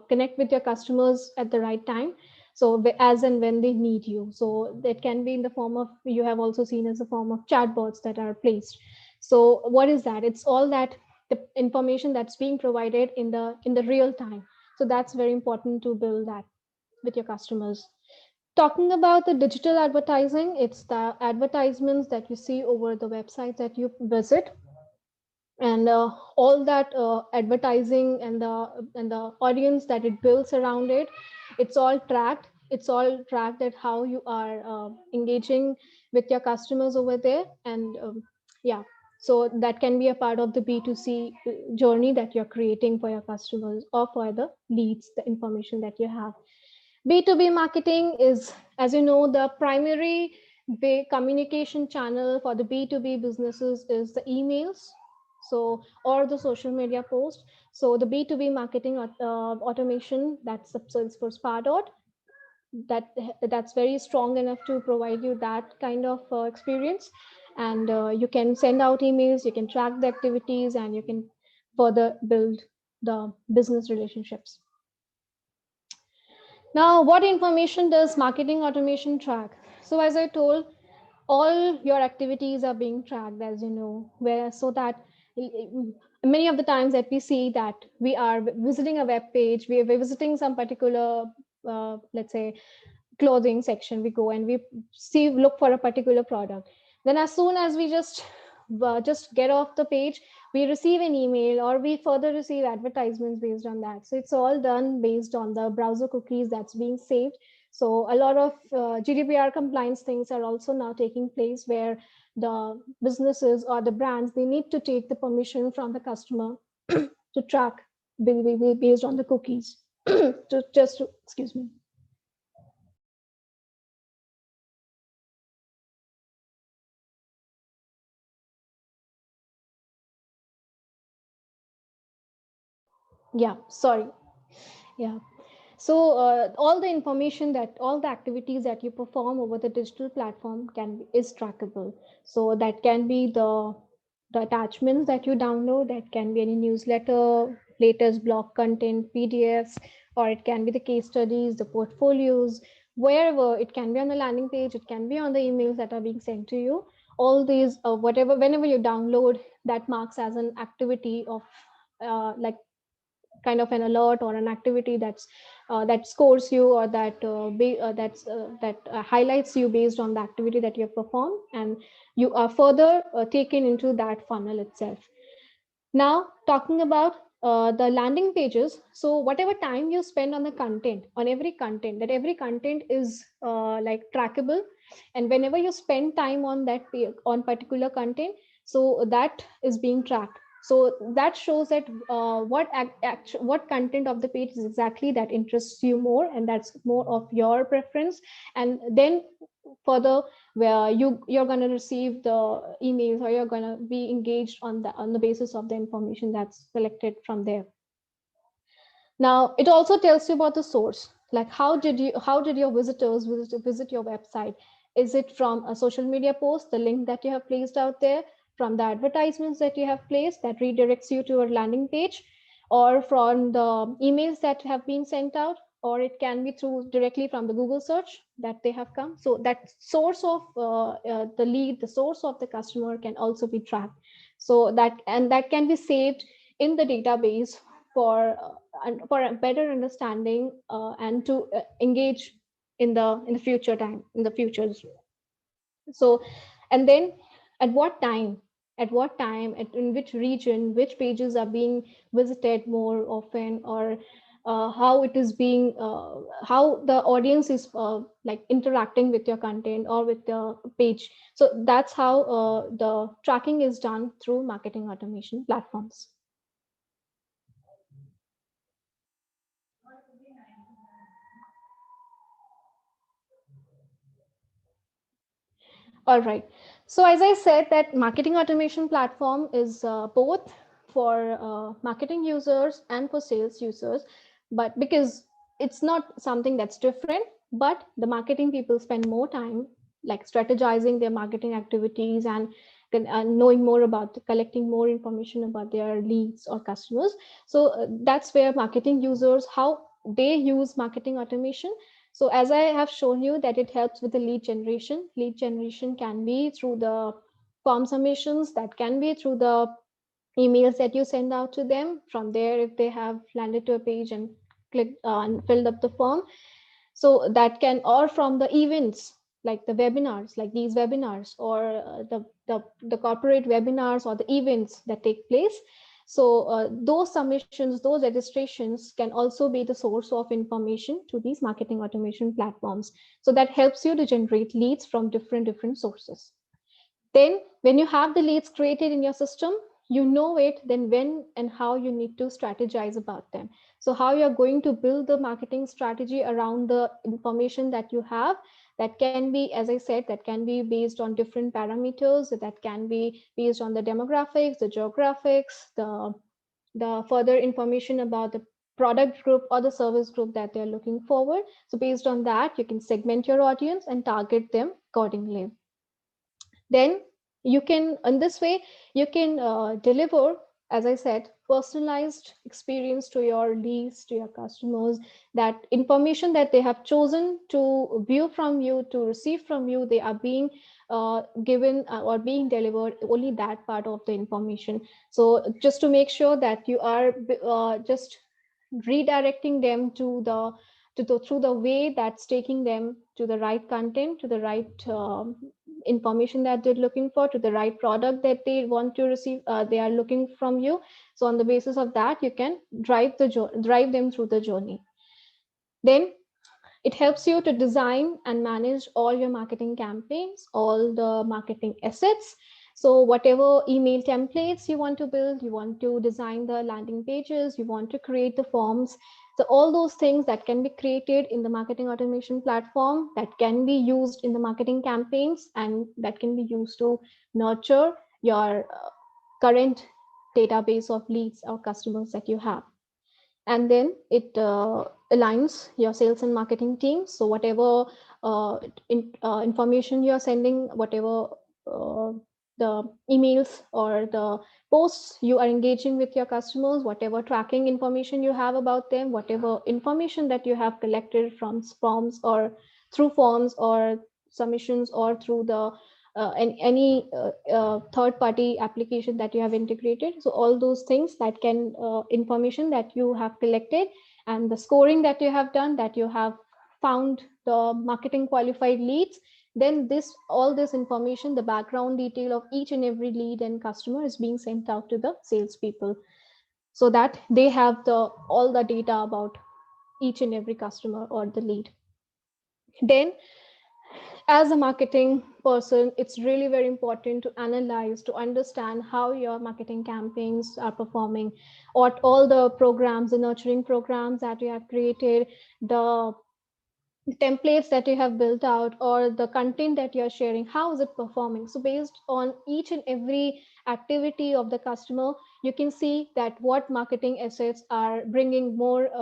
connect with your customers at the right time, so as and when they need you. So that can be in the form of, you have also seen as a form of chatbots that are placed. So what is that? It's all that the information that's being provided in the real time. So that's very important to build that with your customers. Talking about the digital advertising, it's the advertisements that you see over the websites that you visit, and all that advertising and the audience that it builds around it. It's all tracked at how you are engaging with your customers over there. And yeah, So that can be a part of the B2C journey that you're creating for your customers or for the leads, the information that you have. B2B marketing is, as you know, the primary communication channel for the B2B businesses is the emails, so or the social media post. So the B2B marketing automation, that's the Salesforce Pardot, that's very strong enough to provide you that kind of experience. And you can send out emails, you can track the activities, and you can further build the business relationships. Now, what information does marketing automation track? So as I told, all your activities are being tracked, as you know, where so that many of the times that we see that we are visiting a web page, we are visiting some particular, let's say, clothing section, we go and we look for a particular product. Then as soon as we just get off the page, we receive an email or we further receive advertisements based on that. So it's all done based on the browser cookies that's being saved. So a lot of GDPR compliance things are also now taking place, where the businesses or the brands, they need to take the permission from the customer to track based on the cookies. Excuse me. Yeah, sorry. Yeah. So all the information, that all the activities that you perform over the digital platform is trackable. So that can be the attachments that you download, that can be any newsletter, latest blog content, PDFs, or it can be the case studies, the portfolios, wherever. It can be on the landing page, it can be on the emails that are being sent to you. All these, whatever, whenever you download, that marks as an activity of like kind of an alert or an activity that scores you, or that highlights you based on the activity that you have performed, and you are further taken into that funnel itself. Now, talking about the landing pages, so whatever time you spend on the content, on every content, that every content is like trackable, and whenever you spend time on that on particular content, so that is being tracked. So that shows that what content of the page is exactly that interests you more, and that's more of your preference. And then further, where you're going to receive the emails, or you're going to be engaged on the basis of the information that's collected from there. Now, it also tells you about the source, like how did your visitors visit your website? Is it from a social media post, the link that you have placed out there, from the advertisements that you have placed that redirects you to a landing page, or from the emails that have been sent out, or it can be through directly from the Google search that they have come? So that source of the lead, the source of the customer, can also be tracked. So that can be saved in the database for for a better understanding and to engage in the future time, in the futures. So, and then at what time, in which region, which pages are being visited more often, or how it is being how the audience is like interacting with your content or with the page. So that's how the tracking is done through marketing automation platforms. All right. So as I said, that marketing automation platform is both for marketing users and for sales users, but because it's not something that's different, but the marketing people spend more time like strategizing their marketing activities and knowing more about collecting more information about their leads or customers. So that's where marketing users, how they use marketing automation. So as I have shown you that it helps with the lead generation. Lead generation can be through the form submissions, that can be through the emails that you send out to them. From there, if they have landed to a page and clicked and filled up the form, so that can, or from the events like the webinars, like these webinars, or the corporate webinars or the events that take place. So those submissions, those registrations can also be the source of information to these marketing automation platforms. So that helps you to generate leads from different sources. Then when you have the leads created in your system, you know it, then when and how you need to strategize about them. So how you're going to build the marketing strategy around the information that you have, that can be, as I said, that can be based on different parameters, that can be based on the demographics, the geographics, the further information about the product group or the service group that they're looking forward. So based on that, you can segment your audience and target them accordingly. Then you can, in this way, you can deliver, as I said, personalized experience to your leads, to your customers. That information that they have chosen to view from you, to receive from you, they are being given or being delivered only that part of the information. So just to make sure that you are just redirecting them to the through the way that's taking them to the right content, to the right information that they're looking for, to the right product that they want to receive, they are looking from you. So on the basis of that, you can drive them through the journey. Then it helps you to design and manage all your marketing campaigns, all the marketing assets. So whatever email templates you want to build, you want to design the landing pages, you want to create the forms. So all those things that can be created in the marketing automation platform, that can be used in the marketing campaigns, and that can be used to nurture your current database of leads or customers that you have. And then it aligns your sales and marketing team. So whatever information you're sending, whatever the emails or the posts you are engaging with your customers, whatever tracking information you have about them, whatever information that you have collected from forms or through forms or submissions or through the any third party application that you have integrated. So all those things that can information that you have collected, and the scoring that you have done, that you have found the marketing qualified leads, then all this information, the background detail of each and every lead and customer is being sent out to the salespeople, so that they have all the data about each and every customer or the lead. Then as a marketing person, it's really very important to analyze, to understand how your marketing campaigns are performing, or all the programs, the nurturing programs that you have created, the templates that you have built out, or the content that you're sharing, how is it performing. So based on each and every activity of the customer, you can see that what marketing assets are bringing more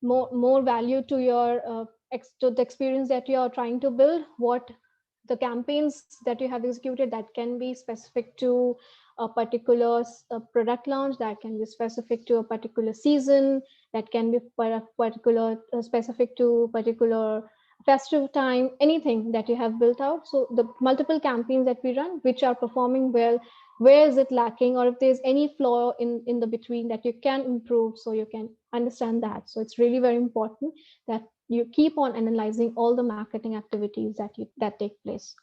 value to your to the experience that you are trying to build, what the campaigns that you have executed that can be specific to a particular product launch, that can be specific to a particular season, that can be particular specific to particular festive time, anything that you have built out. So the multiple campaigns that we run, which are performing well, where is it lacking, or if there's any flaw in the between that you can improve, so you can understand that. So it's really very important that you keep on analyzing all the marketing activities that take place.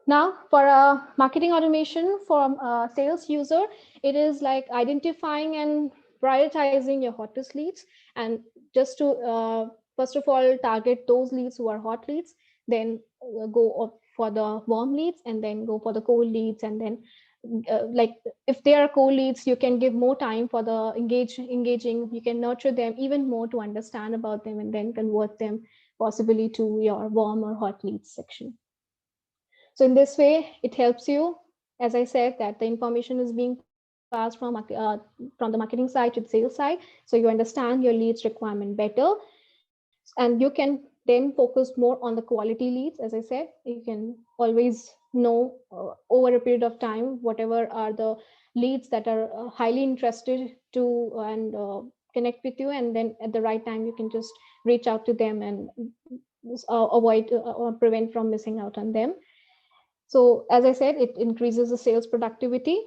Now, for a marketing automation from a sales user, it is like identifying and prioritizing your hottest leads, and just to first of all target those leads who are hot leads, then go for the warm leads, and then go for the cold leads. And then like if they are cold leads, you can give more time for the engaging, you can nurture them even more to understand about them, and then convert them possibly to your warm or hot leads section. So in this way, it helps you, as I said, that the information is being passed from the marketing side to the sales side. So you understand your leads requirement better, and you can then focus more on the quality leads. As I said, you can always know over a period of time whatever are the leads that are highly interested to and connect with you, and then at the right time you can just reach out to them and avoid or prevent from missing out on them. So as I said, it increases the sales productivity,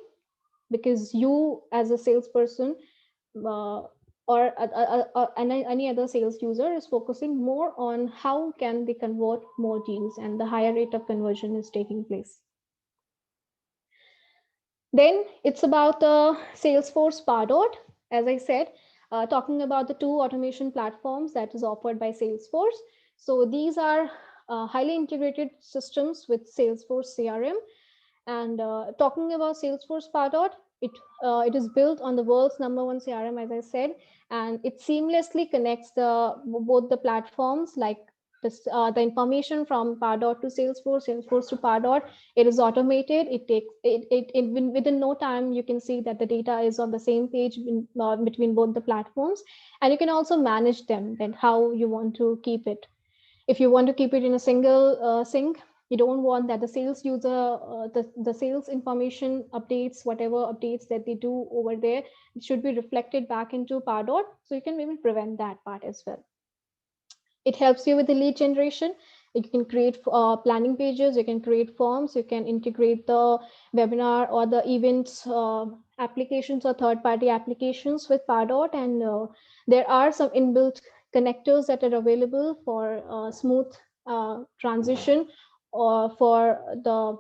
because you as a salesperson or any other sales user is focusing more on how can they convert more deals, and the higher rate of conversion is taking place. Then it's about the Salesforce Pardot, as I said, talking about the two automation platforms that is offered by Salesforce. So these are highly integrated systems with Salesforce CRM. And talking about Salesforce Pardot, it is built on the world's #1 CRM, as I said, and it seamlessly connects both the platforms, like the information from Pardot to Salesforce, Salesforce to Pardot. It is automated. It takes within no time you can see that the data is on the same page between both the platforms, and you can also manage them and how you want to keep it. If you want to keep it in a single sync, you don't want that the sales user, the sales information updates, whatever updates that they do over there, it should be reflected back into Pardot. So you can maybe prevent that part as well. It helps you with the lead generation. You can create planning pages, you can create forms, you can integrate the webinar or the events applications or third-party applications with Pardot. And there are some inbuilt connectors that are available for smooth transition or for the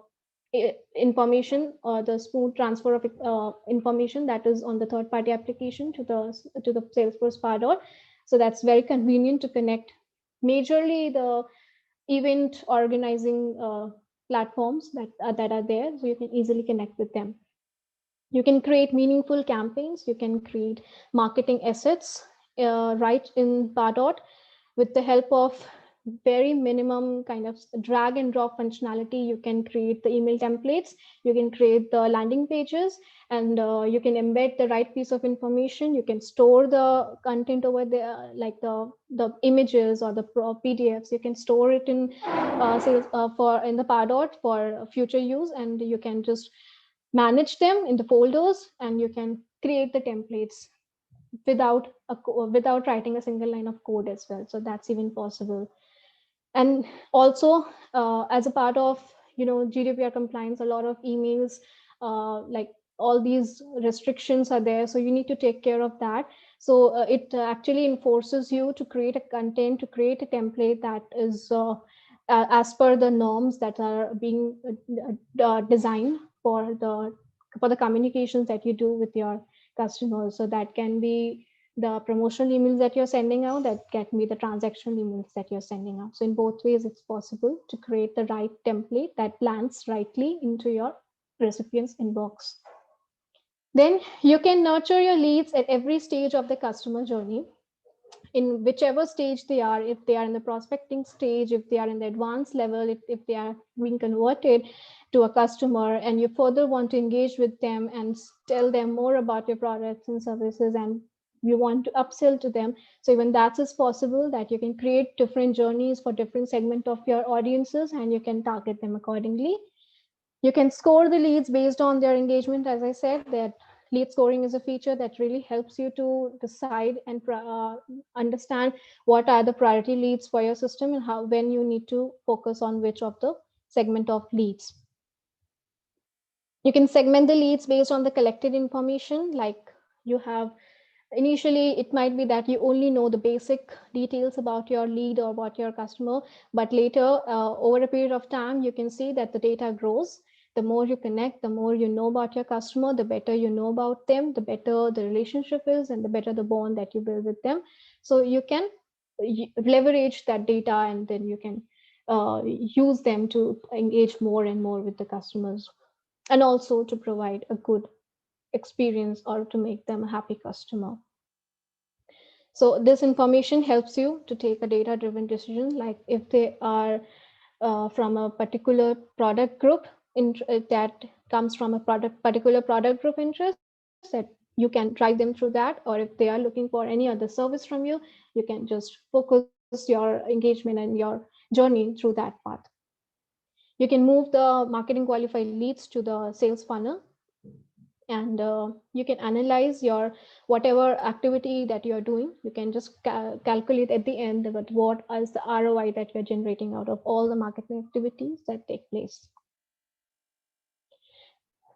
information or the smooth transfer of information that is on the third-party application to the Salesforce Pardot. So that's very convenient to connect majorly the event organizing platforms that are there, so you can easily connect with them. You can create meaningful campaigns, you can create marketing assets right in Pardot with the help of very minimum kind of drag and drop functionality. You can create the email templates, you can create the landing pages, and you can embed the right piece of information. You can store the content over there, like the images or the PDFs. You can store it in for in the Pardot for future use, and you can just manage them in the folders, and you can create the templates without writing a single line of code as well. So that's even possible. And also, as a part of GDPR compliance, a lot of emails, like all these restrictions are there, so you need to take care of that. So it actually enforces you to create a content, to create a template that is as per the norms that are being designed for the communications that you do with your customers. So that can be the promotional emails that you're sending out, that can be the transactional emails that you're sending out. So in both ways, it's possible to create the right template that lands rightly into your recipient's inbox. Then you can nurture your leads at every stage of the customer journey, in whichever stage they are. If they are in the prospecting stage, if they are in the advanced level, if they are being converted to a customer, and you further want to engage with them and tell them more about your products and services, and you want to upsell to them. So even that is possible, that you can create different journeys for different segment of your audiences, and you can target them accordingly. You can score the leads based on their engagement. As I said, that lead scoring is a feature that really helps you to decide and understand what are the priority leads for your system, and when you need to focus on which of the segment of leads. You can segment the leads based on the collected information. Like, you have initially, it might be that you only know the basic details about your lead or about your customer, but later, over a period of time, you can see that the data grows. The more you connect, the more you know about your customer, the better you know about them, the better the relationship is, and the better the bond that you build with them. So you can leverage that data, and then you can use them to engage more and more with the customers, and also to provide a good experience or to make them a happy customer. So this information helps you to take a data-driven decision, like if they are from a particular product group that comes from a particular product group interest, that you can drive them through that, or if they are looking for any other service from you, you can just focus your engagement and your journey through that path. You can move the marketing qualified leads to the sales funnel, and you can analyze your whatever activity that you are doing. You can just calculate at the end what is the ROI that you're generating out of all the marketing activities that take place.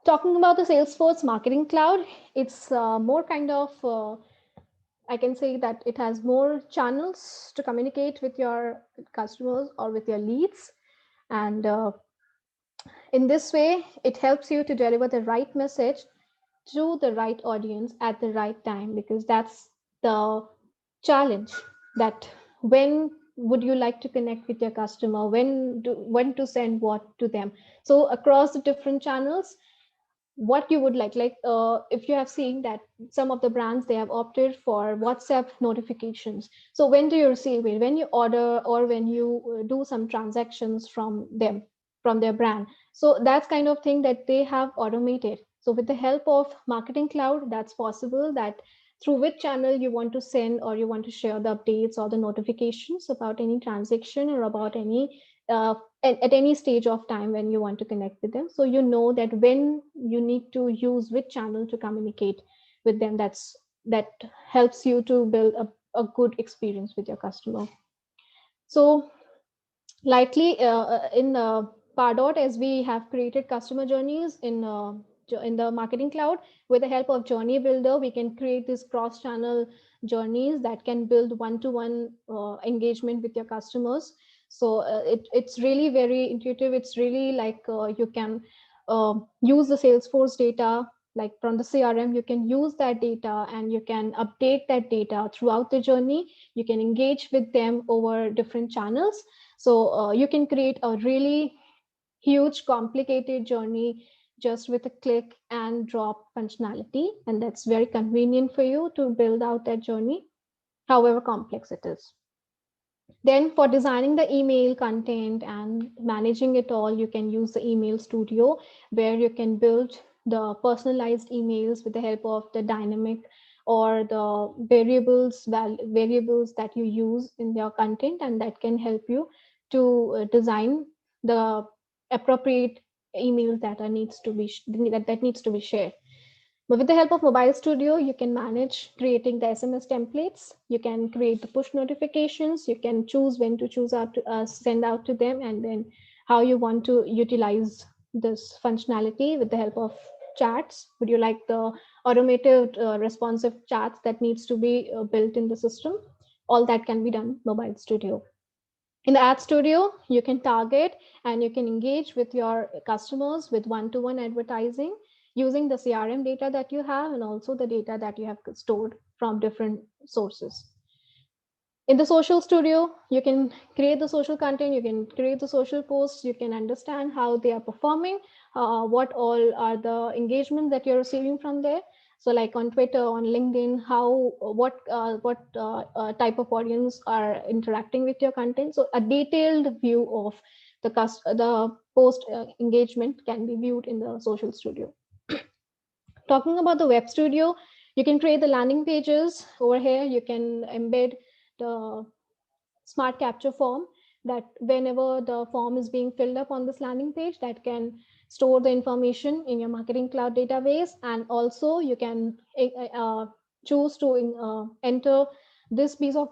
Talking about the Salesforce Marketing Cloud, it's more kind of I can say that it has more channels to communicate with your customers or with your leads, and in this way, it helps you to deliver the right message to the right audience at the right time, because that's the challenge, that when would you like to connect with your customer, when to send what to them. So across the different channels, what you would like if you have seen that some of the brands, they have opted for WhatsApp notifications. So when do you receive it? When you order, or when you do some transactions from them, from their brand. So that's kind of thing that they have automated. So with the help of Marketing Cloud, that's possible, that through which channel you want to send, or you want to share the updates or the notifications about any transaction, or about any uh, at any stage of time when you want to connect with them. So you know that when you need to use which channel to communicate with them. That helps you to build a good experience with your customer. So likely in Pardot, as we have created customer journeys in the Marketing Cloud, with the help of Journey Builder, we can create these cross-channel journeys that can build one-to-one engagement with your customers. So it's really very intuitive. It's really like you can use the Salesforce data, like from the CRM, you can use that data and you can update that data throughout the journey. You can engage with them over different channels. So you can create a really huge, complicated journey just with a click and drop functionality. And that's very convenient for you to build out that journey, however complex it is. Then for designing the email content and managing it all, you can use the Email Studio, where you can build the personalized emails with the help of the dynamic or the variables that you use in your content, and that can help you to design the appropriate emails that that needs to be shared. But with the help of Mobile Studio, you can manage creating the SMS templates. You can create the push notifications. You can choose when to send out to them, and then how you want to utilize this functionality with the help of chats. Would you like the automated responsive chats that needs to be built in the system? All that can be done Mobile Studio. In the Ad Studio, you can target and you can engage with your customers with one-to-one advertising using the CRM data that you have, and also the data that you have stored from different sources. In the Social Studio, you can create the social content, you can create the social posts, you can understand how they are performing, what all are the engagements that you're receiving from there. So like on Twitter, on LinkedIn, what type of audience are interacting with your content. So a detailed view of the post engagement can be viewed in the Social Studio. Talking about the Web Studio, you can create the landing pages. Over here, you can embed the smart capture form, that whenever the form is being filled up on this landing page, that can store the information in your Marketing Cloud database. And also you can choose to enter this piece of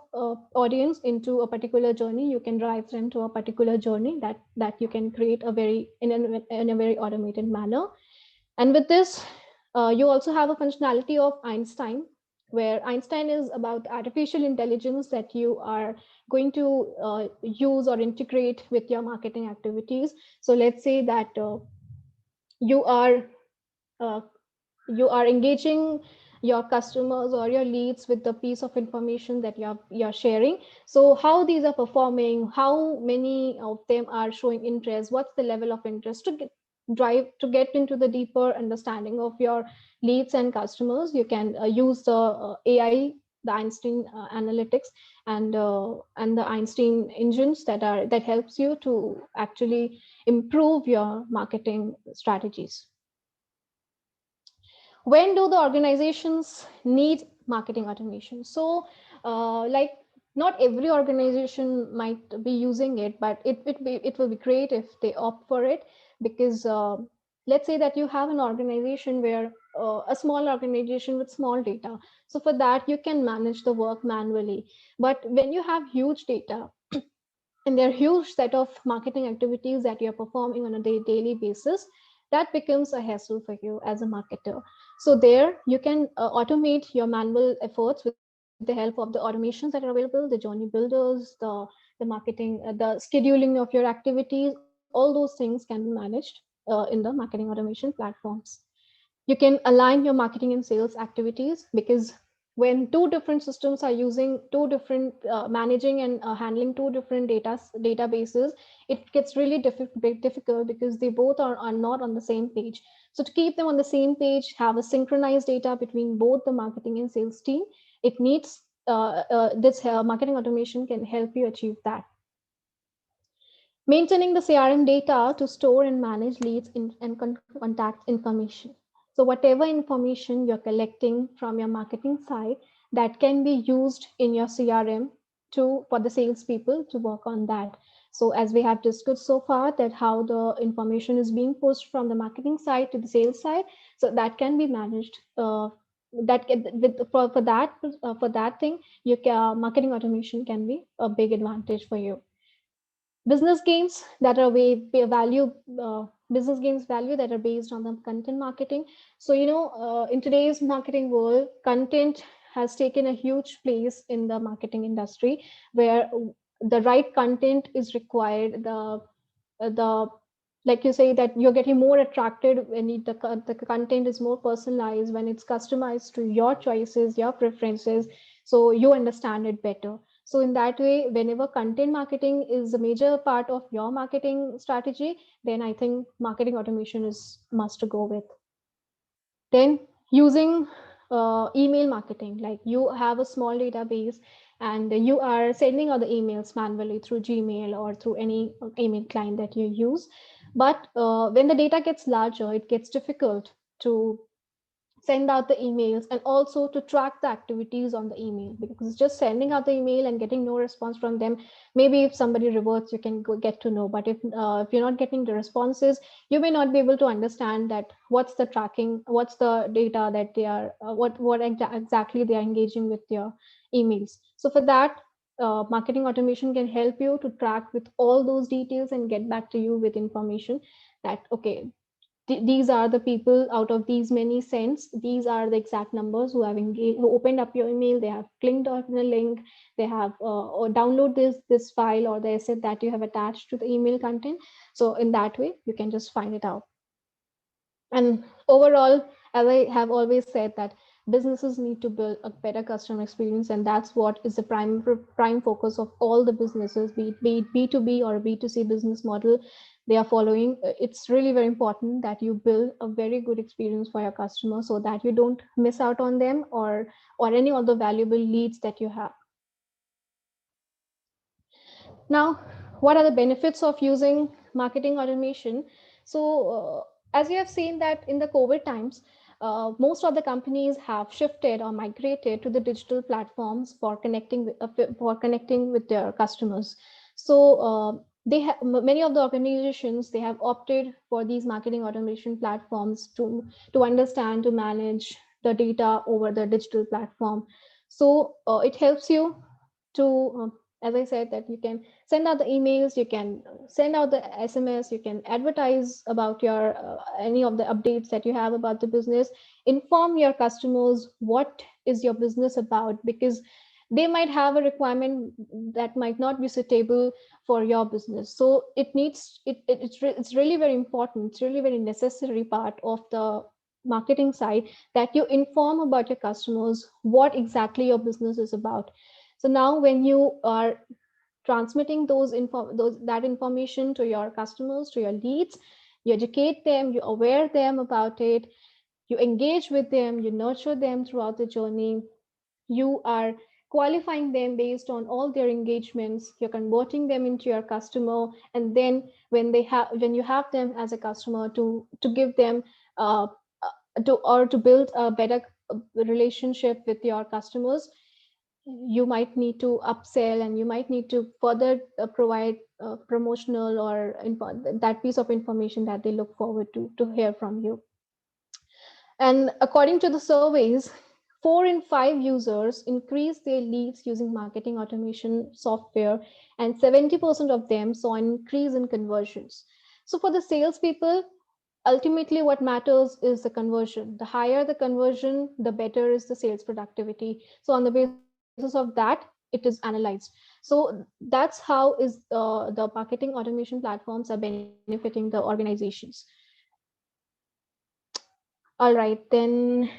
audience into a particular journey. You can drive them to a particular journey that you can create in a very automated manner. And with this, you also have a functionality of Einstein, where Einstein is about artificial intelligence that you are going to use or integrate with your marketing activities. So let's say that you are uh, you are engaging your customers or your leads with the piece of information that you're sharing. So how these are performing, how many of them are showing interest, what's the level of interest, to get into the deeper understanding of your leads and customers. You can use the AI, the Einstein analytics, and the Einstein engines that helps you to actually improve your marketing strategies. When do the organizations need marketing automation? So like, not every organization might be using it, but it will be great if they opt for it. Because let's say that you have an organization where a small organization with small data. So for that, you can manage the work manually. But when you have huge data, and there are huge set of marketing activities that you're performing on a daily basis, that becomes a hassle for you as a marketer. So there you can automate your manual efforts with the help of the automations that are available, the journey builders, the marketing, the scheduling of your activities. All those things can be managed in the marketing automation platforms. You can align your marketing and sales activities, because when two different systems are using two different managing and handling two different databases, it gets really difficult because they both are not on the same page. So to keep them on the same page, have a synchronized data between both the marketing and sales team, it needs this marketing automation can help you achieve that. Maintaining the CRM data to store and manage leads and contact information. So whatever information you're collecting from your marketing side, that can be used in your CRM to for the salespeople to work on that. So as we have discussed so far, that how the information is being pushed from the marketing side to the sales side, so that can be managed. For that thing, marketing automation can be a big advantage for you. Business gains that are value business gains value that are based on the content marketing. So in today's marketing world, content has taken a huge place in the marketing industry, where the right content is required. The Like you say, that you're getting more attracted when the content is more personalized, when it's customized to your choices, your preferences, so you understand it better. So in that way, whenever content marketing is a major part of your marketing strategy, then I think marketing automation is must to go with. Then using email marketing, like you have a small database and you are sending out the emails manually through Gmail or through any email client that you use. But when the data gets larger, it gets difficult to send out the emails and also to track the activities on the email, because just sending out the email and getting no response from them, maybe if somebody reverts, you can get to know. But if you're not getting the responses, you may not be able to understand that what's the tracking, what's the data that they are exactly they are engaging with your emails. So for that, marketing automation can help you to track with all those details and get back to you with information that, okay, these are the people out of these many cents, these are the exact numbers who have engaged, who opened up your email, they have clicked on the link, they have or download this file or the asset that you have attached to the email content. So in that way, you can just find it out. And overall, as I have always said, that businesses need to build a better customer experience, and that's what is the prime focus of all the businesses, be it B2B or B2C business model they are following. It's really very important that you build a very good experience for your customers, so that you don't miss out on them or any of the valuable leads that you have. Now, what are the benefits of using marketing automation? So, as you have seen that in the COVID times, most of the companies have shifted or migrated to the digital platforms for connecting with their customers. So, many of the organizations, they have opted for these marketing automation platforms to understand, to manage the data over the digital platform. So it helps you to as I said, that you can send out the emails, you can send out the SMS, you can advertise about your any of the updates that you have about the business, inform your customers what is your business about, because they might have a requirement that might not be suitable for your business. So it's really very important, it's really very necessary part of the marketing side, that you inform about your customers what exactly your business is about. So now when you are transmitting that information to your customers, to your leads, you educate them, you aware them about it, you engage with them, you nurture them throughout the journey, you are qualifying them based on all their engagements, you're converting them into your customer, and then when you have them as a customer, to give them to build a better relationship with your customers, you might need to upsell, and you might need to further provide promotional or that piece of information that they look forward to hear from you. And according to the surveys, 4 in 5 users increased their leads using marketing automation software, and 70% of them saw an increase in conversions. So for the salespeople, ultimately what matters is the conversion. The higher the conversion, the better is the sales productivity. So on the basis of that, it is analyzed. So that's how is the marketing automation platforms are benefiting the organizations. All right, then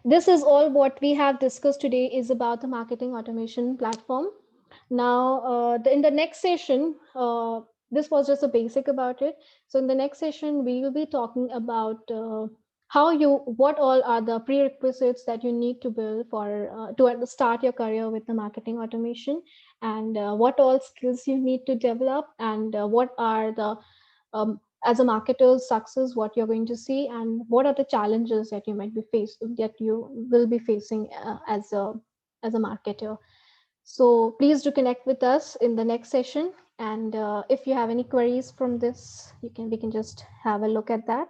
this is all what we have discussed today is about the marketing automation platform. Now, in the next session, this was just a basic about it. So in the next session, we will be talking about what all are the prerequisites that you need to build for to start your career with the marketing automation, and what all skills you need to develop, and what are the as a marketer's success, what you're going to see, and what are the challenges that you might be faced that you will be facing as a marketer. So please do connect with us in the next session. And if you have any queries from this, we can just have a look at that.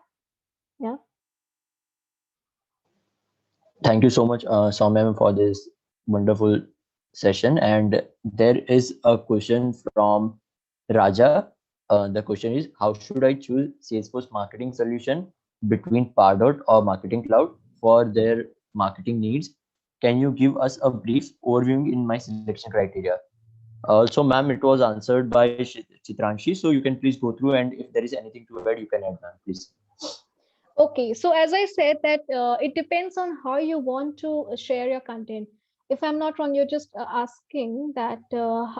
Yeah. Thank you so much, Soumya, for this wonderful session. And there is a question from Raja. The question is, how should I choose Salesforce marketing solution between Pardot or Marketing Cloud for their marketing needs? Can you give us a brief overview in my selection criteria? So, ma'am, it was answered by Chitranshi. So you can please go through, and if there is anything to add, you can add, ma'am, please. Okay, so as I said that it depends on how you want to share your content. If I'm not wrong, you're just asking that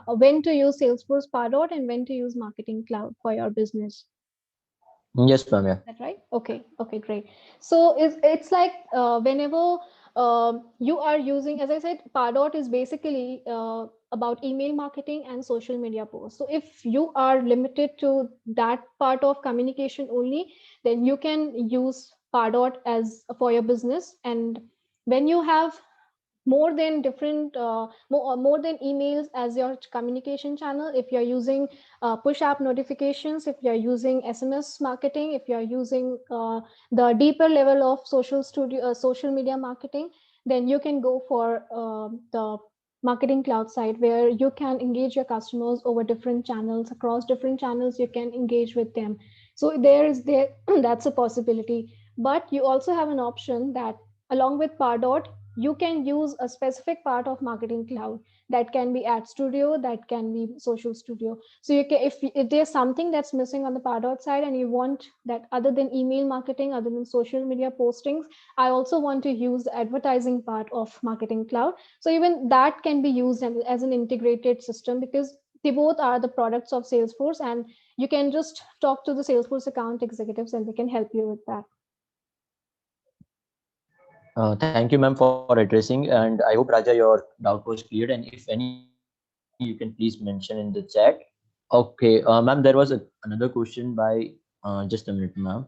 when to use Salesforce Pardot and when to use Marketing Cloud for your business. Yes, ma'am. Yeah. That right? Okay, great. So it's like whenever you are using, as I said, Pardot is basically about email marketing and social media posts. So if you are limited to that part of communication only, then you can use Pardot as for your business. And when you have more than more than emails as your communication channel, if you're using push app notifications, if you're using SMS marketing, if you're using the deeper level of social media marketing, then you can go for the marketing cloud side, where you can engage your customers over different channels. Across different channels you can engage with them. So there that's a possibility. But you also have an option that along with Pardot, you can use a specific part of marketing cloud. That can be ad studio, that can be social studio. So you can, if there's something that's missing on the Pardot side and you want that, other than email marketing, other than social media postings, I also want to use the advertising part of marketing cloud. So even that can be used as an integrated system, because they both are the products of Salesforce, and you can just talk to the Salesforce account executives and they can help you with that. Thank you, ma'am, for addressing. And I hope, Raja, your doubt was cleared. And if any, you can please mention in the chat. Okay, ma'am, there was another question by, just a minute, ma'am.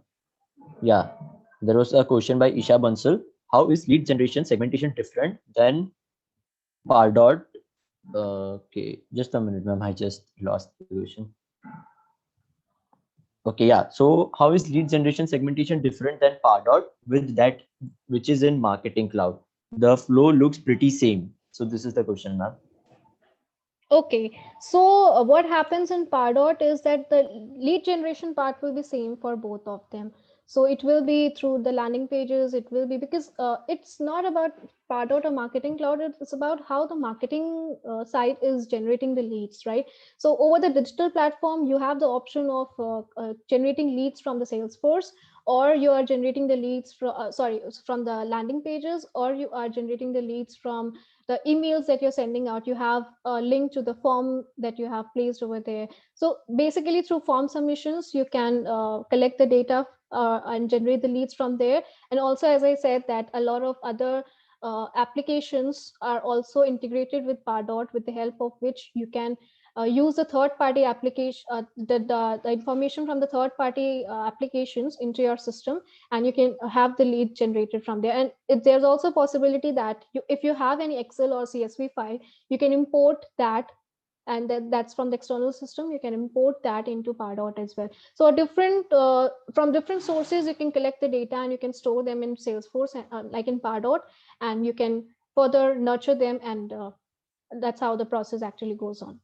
Yeah, there was a question by Isha Bansal. How is lead generation segmentation different than Pardot? Okay, just a minute, ma'am. I just lost the question. Okay, yeah. So how is lead generation segmentation different than Pardot with that which is in Marketing Cloud? The flow looks pretty same. So this is the question, ma'am. Okay, so what happens in Pardot is that the lead generation part will be same for both of them. So it will be through the landing pages. It will be because it's not about Pardot or Marketing Cloud. It's about how the marketing side is generating the leads, right? So over the digital platform, you have the option of generating leads from the Salesforce, or you are generating the leads from the landing pages, or you are generating the leads from the emails that you're sending out. You have a link to the form that you have placed over there. So basically through form submissions, you can collect the data and generate the leads from there. And also, as I said, that a lot of other applications are also integrated with Pardot, with the help of which you can use the third party application, the information from the third party applications into your system, and you can have the lead generated from there. And there's also a possibility that if you have any Excel or CSV file, you can import that, and that's from the external system. You can import that into Pardot as well. So from different sources, you can collect the data and you can store them in Salesforce, like in Pardot, and you can further nurture them, and that's how the process actually goes on.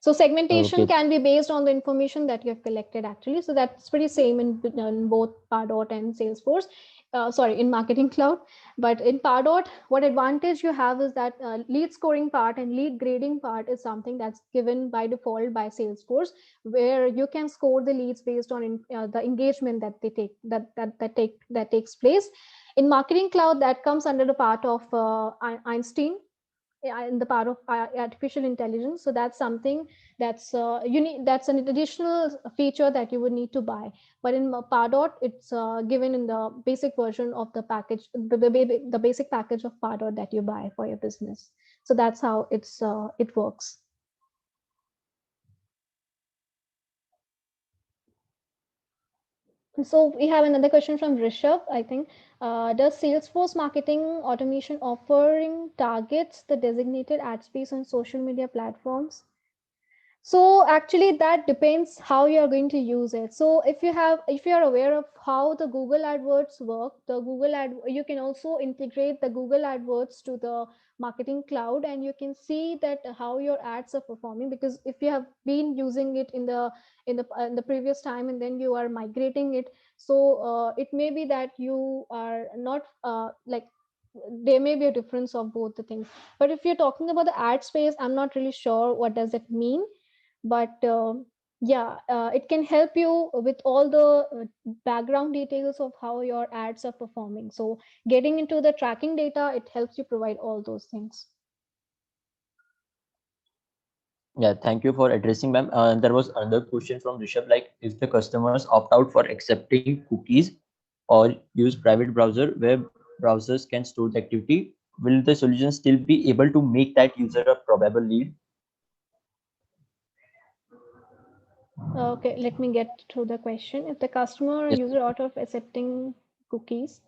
So segmentation Okay. can be based on the information that you have collected actually. So that's pretty same in both Pardot and Salesforce. In Marketing Cloud. But in Pardot, what advantage you have is that lead scoring part and lead grading part is something that's given by default by Salesforce, where you can score the leads based on the engagement that they take that takes place. In Marketing Cloud, that comes under the part of Einstein, in the part of artificial intelligence. So that's something that's unique. That's an additional feature that you would need to buy. But in Pardot, it's given in the basic version of the package, the basic package of Pardot that you buy for your business. So that's how it works. So we have another question from Rishabh, I think. Does Salesforce marketing automation offering targets the designated ad space on social media platforms? So actually that depends how you're going to use it. So if you're aware of how the Google AdWords work, you can also integrate the Google AdWords to the Marketing Cloud, and you can see that how your ads are performing, because if you have been using it in the previous time and then you are migrating it, so it may be that you are not like, there may be a difference of both the things. But if you're talking about the ad space, I'm not really sure what does it mean. But yeah, it can help you with all the background details of how your ads are performing. So getting into the tracking data, it helps you provide all those things. Yeah, thank you for addressing, ma'am. There was another question from Rishabh, like if the customers opt out for accepting cookies or use private browser where browsers can store the activity, will the solution still be able to make that user a probable lead? Okay, let me get to the question. If the customer or Yes. user out of accepting cookies.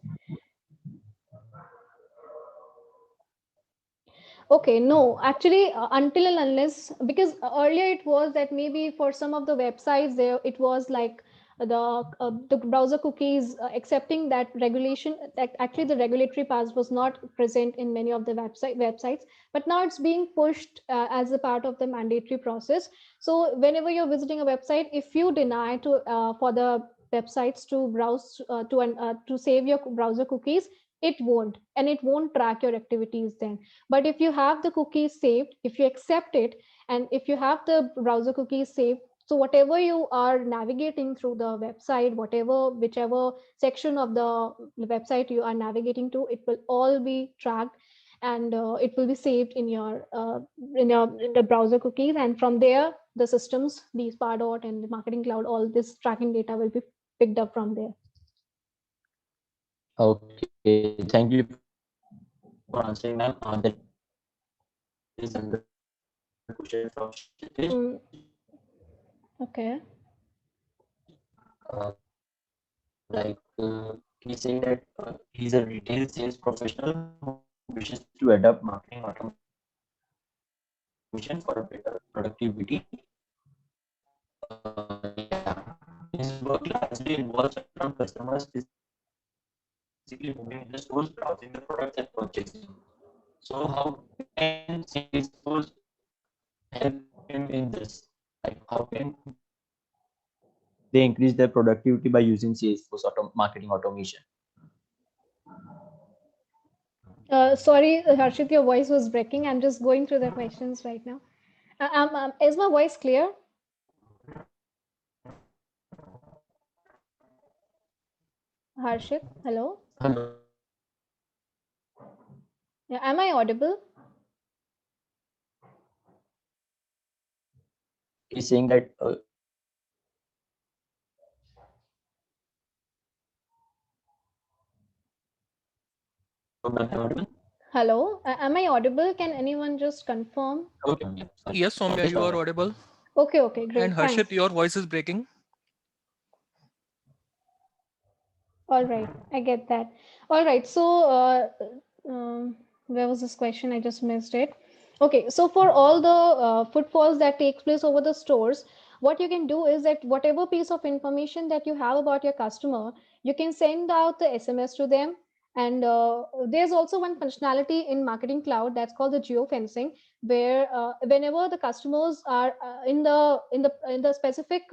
Okay, no, actually, until and unless, because earlier it was that maybe for some of the websites there, it was like the browser cookies accepting that regulation. That actually the regulatory part was not present in many of the websites, but now it's being pushed as a part of the mandatory process. So whenever you're visiting a website, if you deny to for the websites to browse to save your browser cookies, it won't track your activities then. But if you have the cookies saved, if you accept it, and if you have the browser cookies saved, so whatever you are navigating through the website, whichever section of the website you are navigating to, it will all be tracked, and it will be saved in in the browser cookies. And from there, the systems, these Pardot and the Marketing Cloud, all this tracking data will be picked up from there. Okay, thank you for answering, ma'am. There is another question from Kshitij. Mm, okay. He's saying that he's a retail sales professional who wishes to adopt marketing automation for a better productivity. His work largely involves around customers physically moving in the stores, browsing the products and purchasing. So how can Salesforce help him in this? Like how can they increase their productivity by using Salesforce marketing automation? Sorry, Harshit, your voice was breaking. I'm just going through the questions right now. Is my voice clear? Harshit, hello? Hello. Yeah, am I audible? He's saying that hello, ma'am, am I audible? Hello, am I audible? Can anyone just confirm? Okay, ma'am, yeah, Yes, sorry. Soumya, you are Just audible. Okay, And great. Harshit, Thanks. your voice is breaking. All right, I get that. All right, so where was this question? I just missed it. Okay, so for all the footfalls that takes place over the stores, what you can do is that whatever piece of information that you have about your customer, you can send out the SMS to them. And there's also one functionality in Marketing Cloud that's called the geofencing, where whenever the customers are in the specific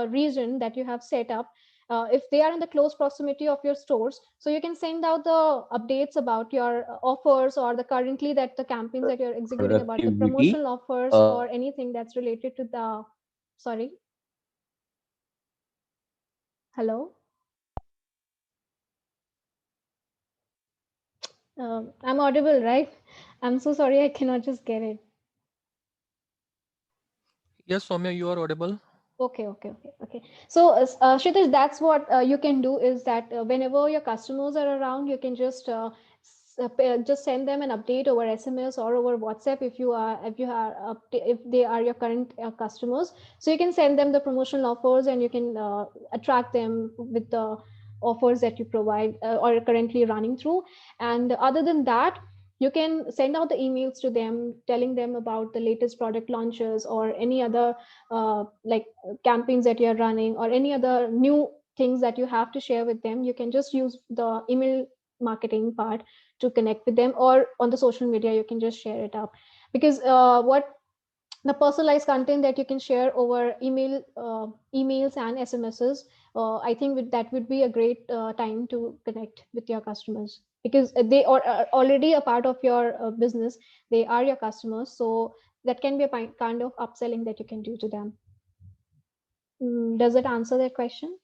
region that you have set up, if they are in the close proximity of your stores, so you can send out the updates about your offers, or the currently that the campaigns that you're executing, about the promotional Productivity. offers or anything that's related to the, sorry, hello. I'm audible, right? I'm so sorry, I cannot just get it. Yes, Soumya, you are audible. Okay. So, Kshitish, that's what you can do is that whenever your customers are around, you can just just send them an update over SMS or over WhatsApp if you are if they are your current customers. So you can send them the promotional offers and you can attract them with the offers that you provide or are currently running through. And other than that, you can send out the emails to them telling them about the latest product launches or any other like campaigns that you're running or any other new things that you have to share with them. You can just use the email marketing part to connect with them, or on the social media you can just share it up, because what the personalized content that you can share over emails and SMSs, I think that would be a great time to connect with your customers, because they are already a part of your business. They are your customers, so that can be a kind of upselling that you can do to them. Does it answer that question?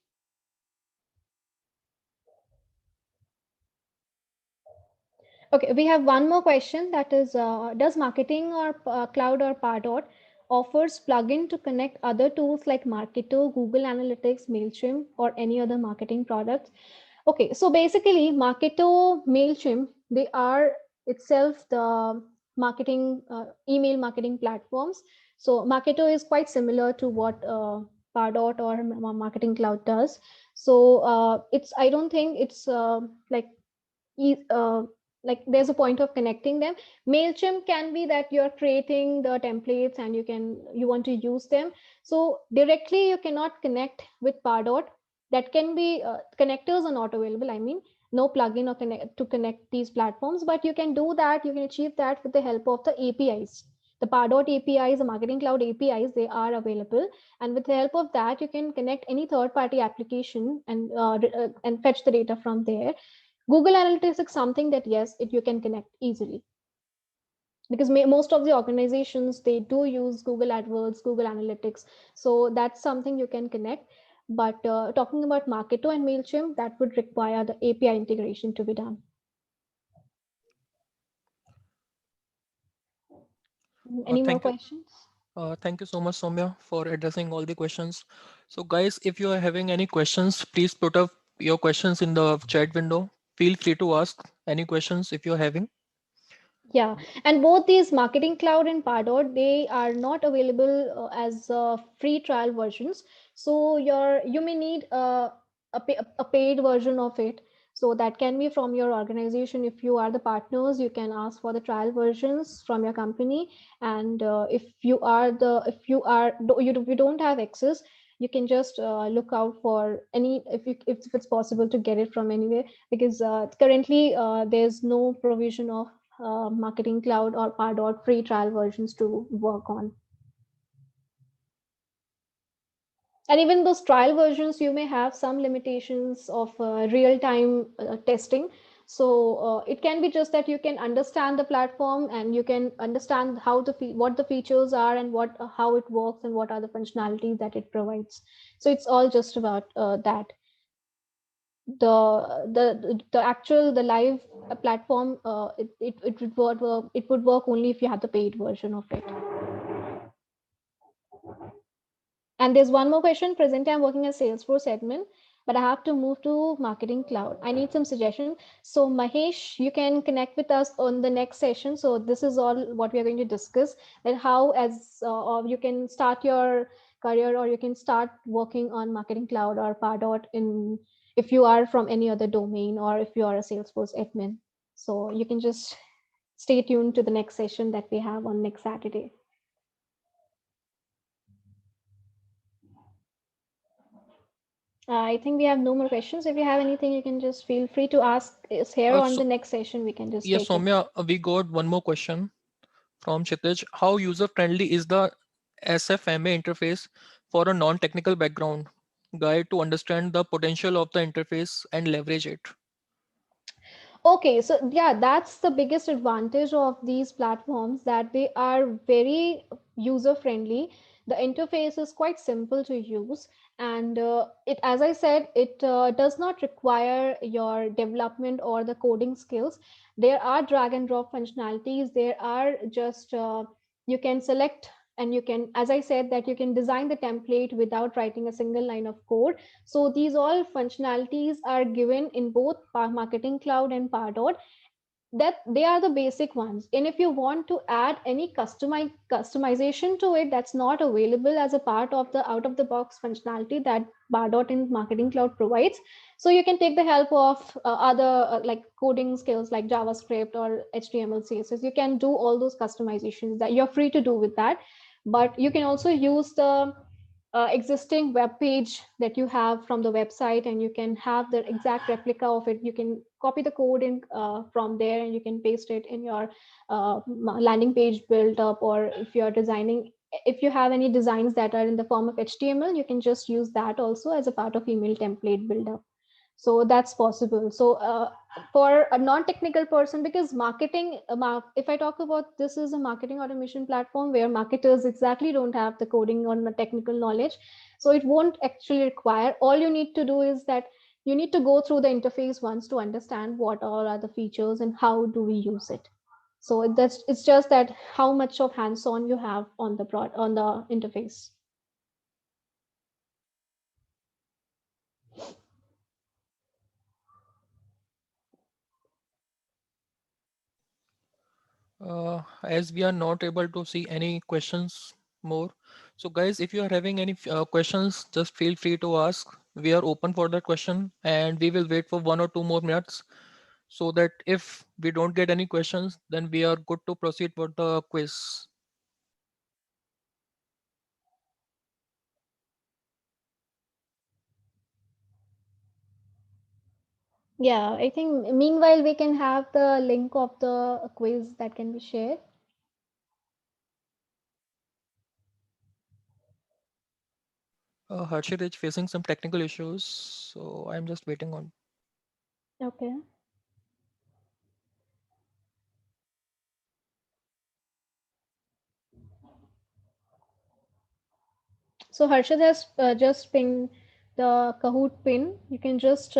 Okay, we have one more question, that is, does marketing or cloud or Pardot offers plugin to connect other tools like Marketo, Google Analytics, MailChimp, or any other marketing products? Okay, so basically, Marketo, MailChimp, they are itself the marketing email marketing platforms. So Marketo is quite similar to what Pardot or Marketing Cloud does. So it's I don't think it's e- uh, like there's a point of connecting them. Mailchimp can be that you're creating the templates and you want to use them, so directly you cannot connect with Pardot. That can be connectors are not available, I mean, no plugin or connect to connect these platforms, but you can do that, you can achieve that with the help of the APIs. The Pardot APIs, the Marketing Cloud APIs, they are available, and with the help of that you can connect any third party application and fetch the data from there. Google Analytics is something that yes, you can connect easily, because most of the organizations, they do use Google AdWords, Google Analytics, so that's something you can connect. But talking about Marketo and Mailchimp, that would require the API integration to be done. Any more Thank you. questions? Thank you so much, Soumya, for addressing all the questions. So, guys, if you are having any questions, please put up your questions in the chat window. Feel free to ask any questions if you're having. Yeah, and both these Marketing Cloud and Pardot, they are not available as free trial versions. So you may need a paid version of it. So that can be from your organization. If you are the partners, you can ask for the trial versions from your company. And if you don't have access, you can just look out for if it's possible to get it from anywhere, because currently there's no provision of Marketing Cloud or Pardot free trial versions to work on. And even those trial versions, you may have some limitations of real-time testing. So it can be just that you can understand the platform and you can understand what the features are and how it works and what are the functionalities that it provides. So it's all just about that. The live platform, it would work only if you have the paid version of it. And there's one more question. Presently, I'm working as Salesforce admin, but I have to move to Marketing Cloud. I need some suggestion. So Mahesh, you can connect with us on the next session. So this is all what we are going to discuss, and how or you can start your career, or you can start working on Marketing Cloud or Pardot if you are from any other domain, or if you are a Salesforce admin. So you can just stay tuned to the next session that we have on next Saturday. I think we have no more questions. If you have anything, you can just feel free to ask. Is here on the So, next session, we can just yes, take it. Soumya, we got one more question from Chitij. How user-friendly is the SFMA interface for a non-technical background guy to understand the potential of the interface and leverage it? Okay, so yeah, that's the biggest advantage of these platforms, that they are very user friendly. The interface is quite simple to use, and it, as I said, it does not require your development or the coding skills. There are drag and drop functionalities. There are just you can select, and you can, as I said, that you can design the template without writing a single line of code. So these all functionalities are given in both Marketing Cloud and Pardot, that they are the basic ones. And if you want to add any customization to it, that's not available as a part of the out of the box functionality that Bardot and Marketing Cloud provides. So you can take the help of other like coding skills like JavaScript or HTML, CSS. You can do all those customizations, that you're free to do with that. But you can also use the existing web page that you have from the website, and you can have the exact replica of it. You can copy the code in from there, and you can paste it in your landing page build up. Or if you're designing, if you have any designs that are in the form of HTML, you can just use that also as a part of email template builder. So that's possible. So for a non-technical person, because marketing, if I talk about, this is a marketing automation platform where marketers exactly don't have the coding or the technical knowledge. So it won't actually require. All you need to do is that you need to go through the interface once to understand what all are the features and how do we use it. So that's, it's just that how much of hands-on you have on the on the interface. As we are not able to see any questions more, so guys, if you are having any questions, just feel free to ask. We are open for that question, and we will wait for 1 or 2 more minutes, so that if we don't get any questions, then we are good to proceed with the quiz. Yeah, I think meanwhile we can have the link of the quiz that can be shared. Harshit is facing some technical issues, so I'm just waiting on. Okay. So Harshad has just pinned the Kahoot pin. You can just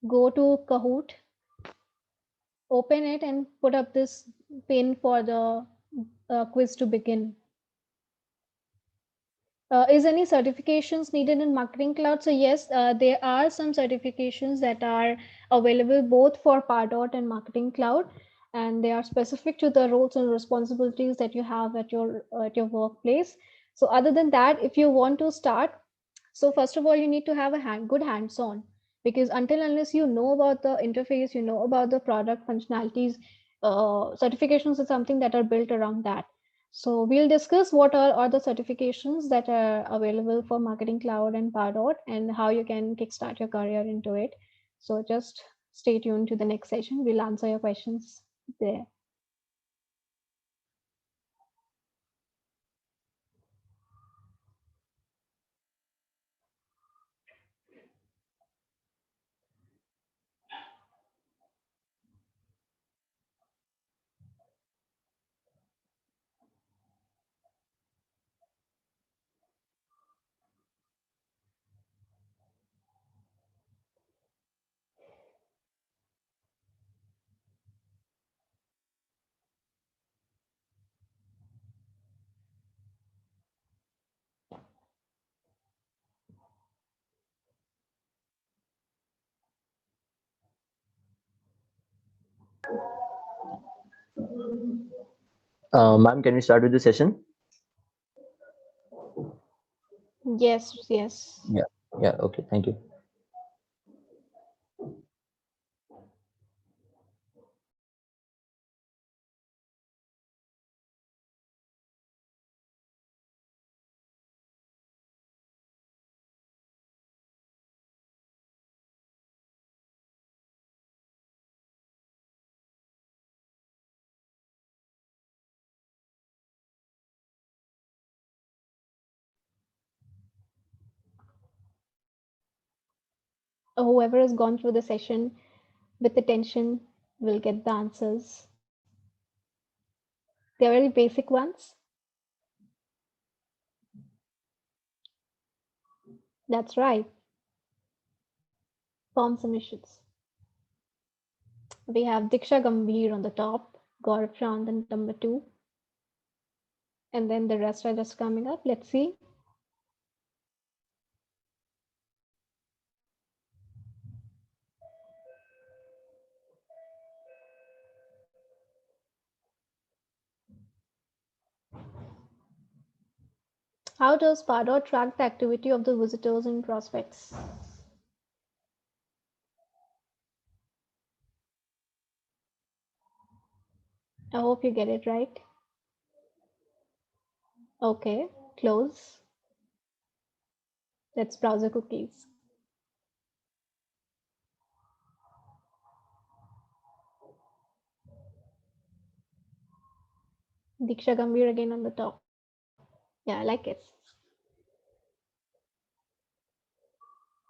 go to Kahoot, open it, and put up this pin for the quiz to begin. Is any certifications needed in Marketing Cloud? So yes, there are some certifications that are available both for Pardot and Marketing Cloud, and they are specific to the roles and responsibilities that you have at your workplace. So other than that, if you want to start, so first of all, you need to have a good hands-on, because until unless you know about the interface, you know about the product functionalities, certifications are something that are built around that. So we'll discuss what are the certifications that are available for Marketing Cloud and Pardot, and how you can kickstart your career into it. So just stay tuned to the next session. We'll answer your questions there. Ma'am, can we start with the session? Yes, yes. Yeah. Yeah. Okay. Thank you. Whoever has gone through the session with attention will get the answers. They're very basic ones. That's right. Form submissions. We have Diksha Gambhir on the top, Gaurav Shah on the number 2, and then the rest are just coming up. Let's see. How does Pardot track the activity of the visitors and prospects? I hope you get it right. Okay, close. That's browser cookies. Diksha Gambhir again on the top. Yeah, I like it.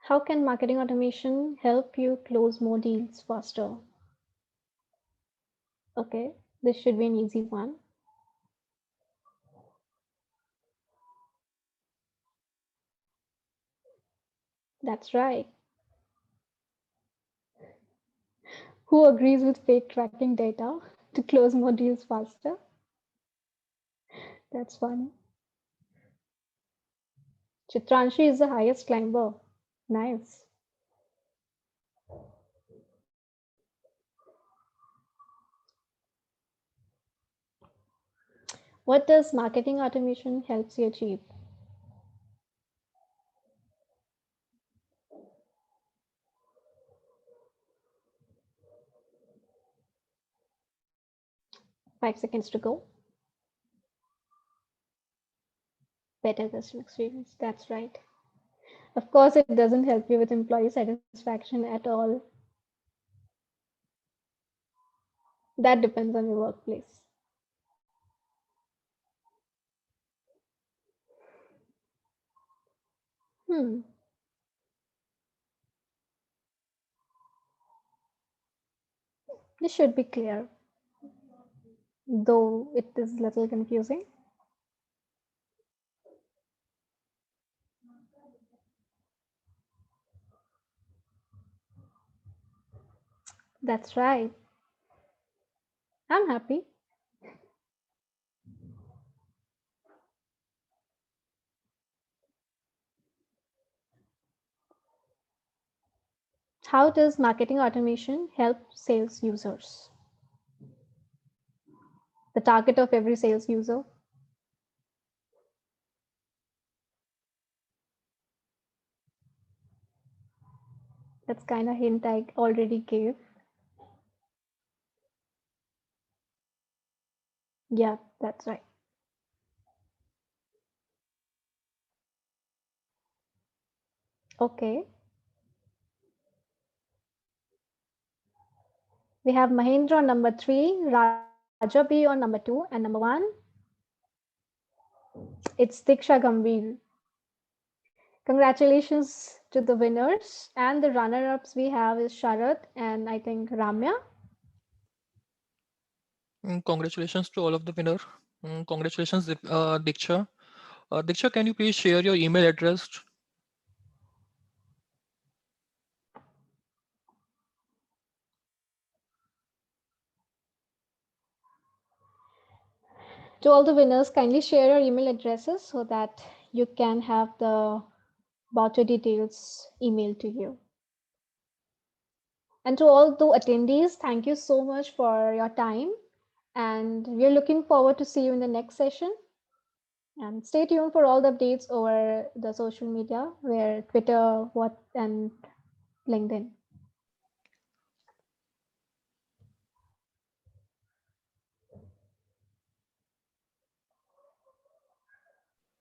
How can marketing automation help you close more deals faster? Okay, this should be an easy one. That's right. Who agrees with fake tracking data to close more deals faster? That's funny. Chitranshi is the highest climber. Nice. What does marketing automation helps you achieve? Five seconds to go. Better customer experience. That's right. Of course, it doesn't help you with employee satisfaction at all. That depends on your workplace. Hmm. This should be clear, though it is a little confusing. That's right. I'm happy. How does marketing automation help sales users? The target of every sales user. That's kind of hint I already gave. Yeah, that's right. Okay. We have Mahendra on number 3, Raja B on number 2, and number 1. It's Diksha Gambhir. Congratulations to the winners, and the runner-ups we have is Sharat and I think Ramya. Congratulations to all of the winner. Congratulations, Diksha. Diksha, can you please share your email address? To all the winners, kindly share your email addresses so that you can have the voucher details emailed to you. And to all the attendees, thank you so much for your time. And we're looking forward to see you in the next session. And stay tuned for all the updates over the social media, where Twitter, what, and LinkedIn.